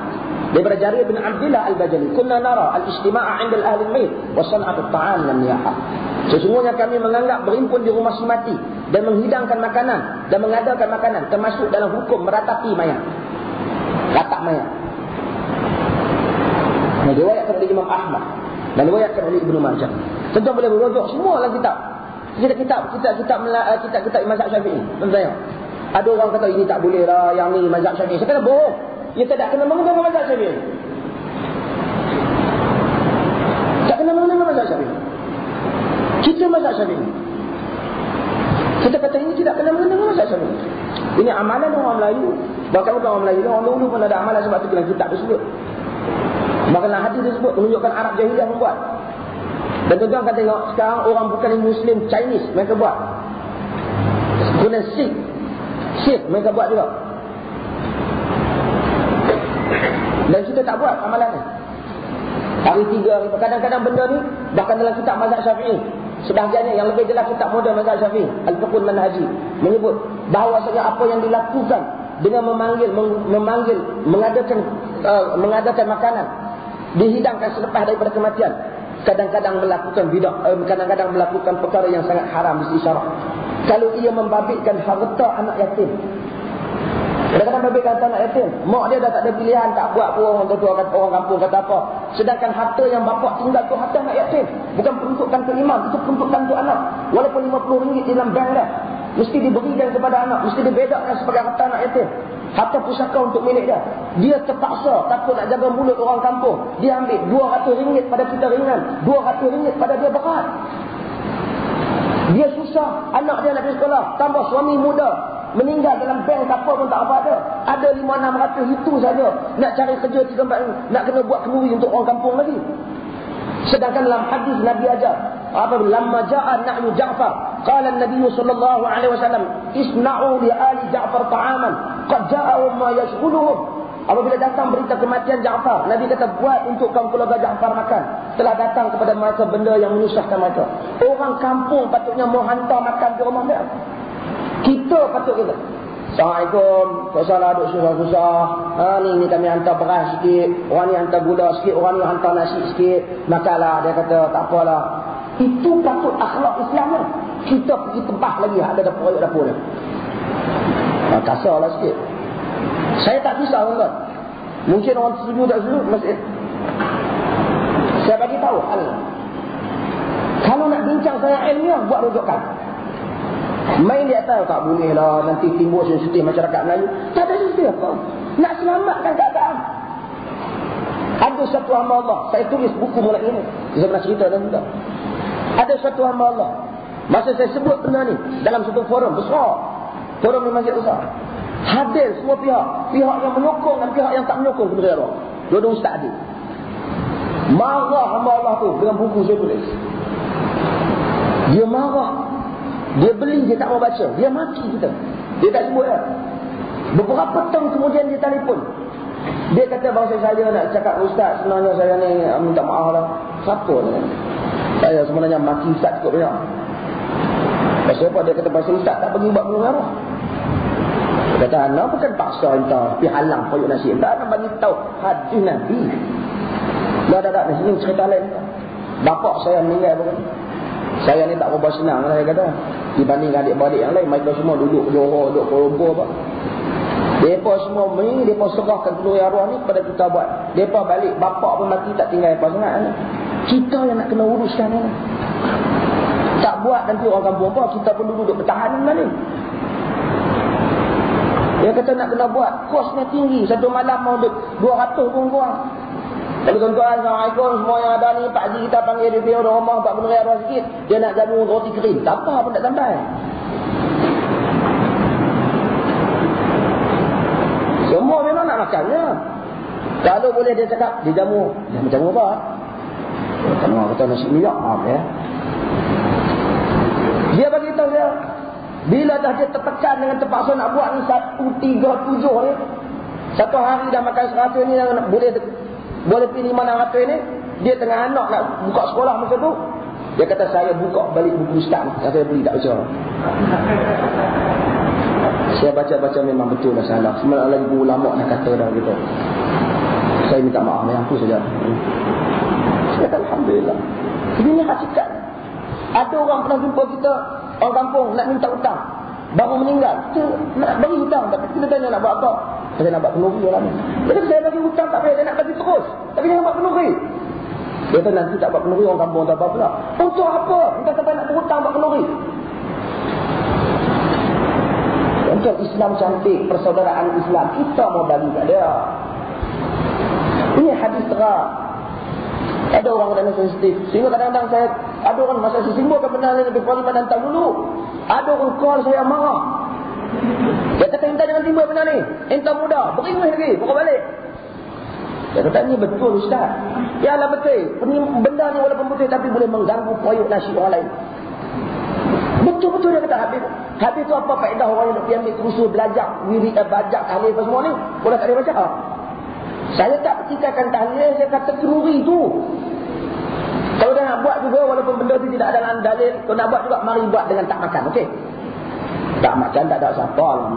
daripada Jarir bin Abdullah Al-Bajali, kunna nara al-ijtima'a 'inda al-ahli al-mayt wa san'at at-ta'am lam niyahah. Sesungguhnya kami menganggap berimpun di rumah si mati dan menghidangkan makanan dan mengadakan makanan termasuk dalam hukum meratapi mayat. Ratap mayat. Ini diriwayatkan oleh Imam Ahmad dan diriwayatkan oleh Ibnu Majah. Tentu boleh merujuk semua dalam kitab. Kitab mazhab Syafi'i. Tengok. Ada orang kata ini tak boleh lah, yang ni mazhab Syafi'i. Saya kata bohong. Ia tak kena menggunakan mazhab Syafi'i. Tak kena menggunakan mazhab Syafi'i. Kita mazhab Syafi'i. Kita kata ini tidak kena menggunakan mazhab Syafi'i. Ini amalan orang Melayu. Bahkan bukan orang Melayu, orang dulu pun ada amalan sebab tu dalam kitab tersebut. Bahkan hadis tersebut menunjukkan Arab Jahiliyah membuat. Dan tuan-tuan akan tengok sekarang orang bukan Muslim, Chinese mereka buat. Kemudian Sikh mereka buat juga. Dan kita tak buat amalan ni. Hari 3, kadang-kadang benda ni bahkan dalam kitab mazhab Syafi'i, sebahagiannya yang lebih jelas kitab modern mazhab Syafi'i, Al-Fiqhul Manhaji, menyebut bahawasanya apa yang dilakukan dengan mengadakan makanan, dihidangkan selepas daripada kematian, kadang-kadang melakukan bidah, kadang-kadang melakukan perkara yang sangat haram di sisi syarak. Kalau ia membabitkan harta anak yatim, kadang-kadang membabitkan harta anak yatim, mak dia dah tak ada pilihan, tak buat pun, orang tua kata, orang kampung kata apa. Sedangkan harta yang bapak tinggal tu harta anak yatim, bukan peruntukan tu imam, itu peruntukan tu anak. Walaupun RM50 di dalam bank dah, mesti diberikan kepada anak, mesti dibedakan sebagai harta anak yatim. Harta pusaka untuk milik dia. Dia terpaksa takut nak jaga mulut orang kampung. Dia ambil RM200 pada kita ringan, RM200 pada dia berat. Dia susah, anak dia nak pergi sekolah, tambah suami muda meninggal dalam bank, apa pun tak apa ada. Ada 500-600 itu saja. Nak cari kerja 3-4, nak kena buat kenduri untuk orang kampung lagi. Sedangkan dalam hadis Nabi ajar, lamma ja'a na'yu Ja'far, qala an-nabiy sallallahu alaihi wasallam, isna'u li ali Ja'far ta'aman, qad ja'ahum ma yashghuluhum. Apabila datang berita kematian Ja'far, Nabi kata buat untuk kaum keluarga Ja'far makan. Telah datang kepada mereka benda yang menyusahkan mereka. Orang kampung patutnya mau hantar makan ke rumah dia. Kita patut kita, Assalamualaikum, tak salah duk susah-susah. Ni kami hantar beras sikit, orang ni hantar gula sikit, orang ni hantar nasi sikit, makanlah. Dia kata tak apalah. Itu patut akhlak Islam lah. Kita pergi tempah lagi ada dapur dia. Kasarlah sikit. Saya tak kisah tuan-tuan. Mungkin orang setuju tak setuju masih. Saya bagi tahu hal. Kalau nak bincang saya ilmiah, buat rujukan. Main di atas tak boleh lah, nanti timbul sensitif masyarakat Melayu. Tak ada sensitif apa. Nak selamatkan keadaan. Ada satu hamba Allah, saya tulis buku mulai ini. Saya pernah cerita dan sudah. Ada satu hamba Allah. Masa saya sebut benda ni dalam satu forum besar, forum di masjid besar, hadir semua pihak yang menyokong dan pihak yang tak menyokong kepada Allah. Dua-dua ustaz hadir. Marah hamba Allah tu dengan buku saya tulis. Dia marah. Dia beli, dia tak mau baca. Dia maki kita. Dia tak sebut dah. Beberapa tahun kemudian dia telefon. Dia kata bangsa saya nak cakap ustaz, sebenarnya saya ni minta maaf lah. Siapa ni? Saya sebenarnya maki ustaz cukup banyak. Pasal apa? Dia kata pasal ustaz tak pergi buat penuh arwah. Dia kata anak bukan paksa entah pergi halang koyok nasi. Tak nak bagi tahu hadis Nabi. Dah ni cerita lain. Bapak saya meninggal bukan. Saya ni tak berapa senang lah, saya kata. Dibanding adik-beradik yang lain, mereka semua duduk Johor, duduk Kolombo apa. Mereka semua ni, mereka serahkan penuh arwah ni kepada kita buat. Mereka balik, bapak pun mati tak tinggal apa sangat. Kita yang nak kena uruskan ni. Tak buat nanti orang kampung apa, kita pun duduk bertahan ni. Dia kata nak kena buat, kosnya tinggi. Satu malam mau 200 pun kurang. Kalau tuan-tuan, Assalamualaikum, semua yang ada ni, Pak Haji kita panggil dia pergi rumah, buat penuh arwah sikit. Dia nak jamu roti kering. Tak apa pun tak sampai. Semua memang nak makannya. Kalau boleh dia cakap, dia jamu. Dia jamu apa? Kalau orang kata nasi minyak, ya. Dia bagi tahu dia, bila dah dia tertekan dengan terpaksa nak buat ni 137 ni, satu hari dah makan 100 ni, boleh pergi 500 ni, dia tengah anak nak buka sekolah masa tu, dia kata saya buka balik buku ustaz yang saya beli tak baca. Saya baca-baca memang betul dah salah. Semalam lagi ulama nak kata dah gitu. Saya minta maaf yang aku saja. Saya kata alhamdulillah. Ini hakikat. Ada orang pernah jumpa kita, orang kampung nak minta hutang, baru meninggal. Kita nak bagi hutang, tapi kita tanya nak buat apa? Saya nak buat penuhi orang ni. Jadi saya bagi hutang tak payah, saya nak bagi terus. Tapi jangan buat penuhi. Dia kata nanti tak buat penuhi orang kampung tak apa pula. Untuk apa? Kita sampai nak berhutang buat penuhi. Untuk Islam cantik, persaudaraan Islam, kita mau bagi kat dia. Ini hadis terang. Ada orang kena sensitif. Sehingga kadang-kadang saya, ada orang masa saya simbolkan benda ni lebih kuali pada hantar dulu. Ada orang call saya marah. Dia kata entah jangan timbul benda ni. Entah mudah, beringwih lagi, pukul balik. Dia kata ni betul ustaz. Ya lah betul. Benda ni walaupun betul tapi boleh mengganggu proyek nasi orang lain. Betul-betul dia kata habis. Habis tu apa faedah orang yang nak pergi ambil kursus belajar, wirid, bajak, tahlil apa semua ni? Boleh tak boleh baca? Saya tak pertikaikan tahlil, saya kata kenduri tu. Kalau dah nak buat juga, walaupun benda tu tidak ada dalam dalil, kalau nak buat juga, mari buat dengan tak makan, okey? Tak makan, tak ada siapa lah,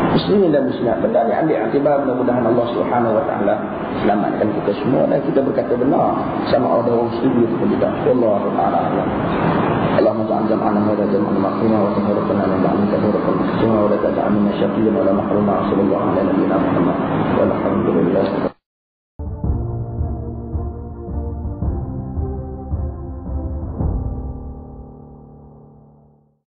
Muslimin dan muslimat, benda ni ambil aktibar, mudah-mudahan Allah Subhanahu Wa Taala selamatkan kita semua dan kita berkata benar sama ada orang setuju ataupun tidak. Wallahu a'lam. Allahumma ja'al jam'ana hadha jam'an marhuma wa tafarraqna min ba'dihi tafarraqan marhuma wa la taj'al minna shaqiyyan wa la mahruman. Sallallahu alaihi wa sallam. Walhamdulillah.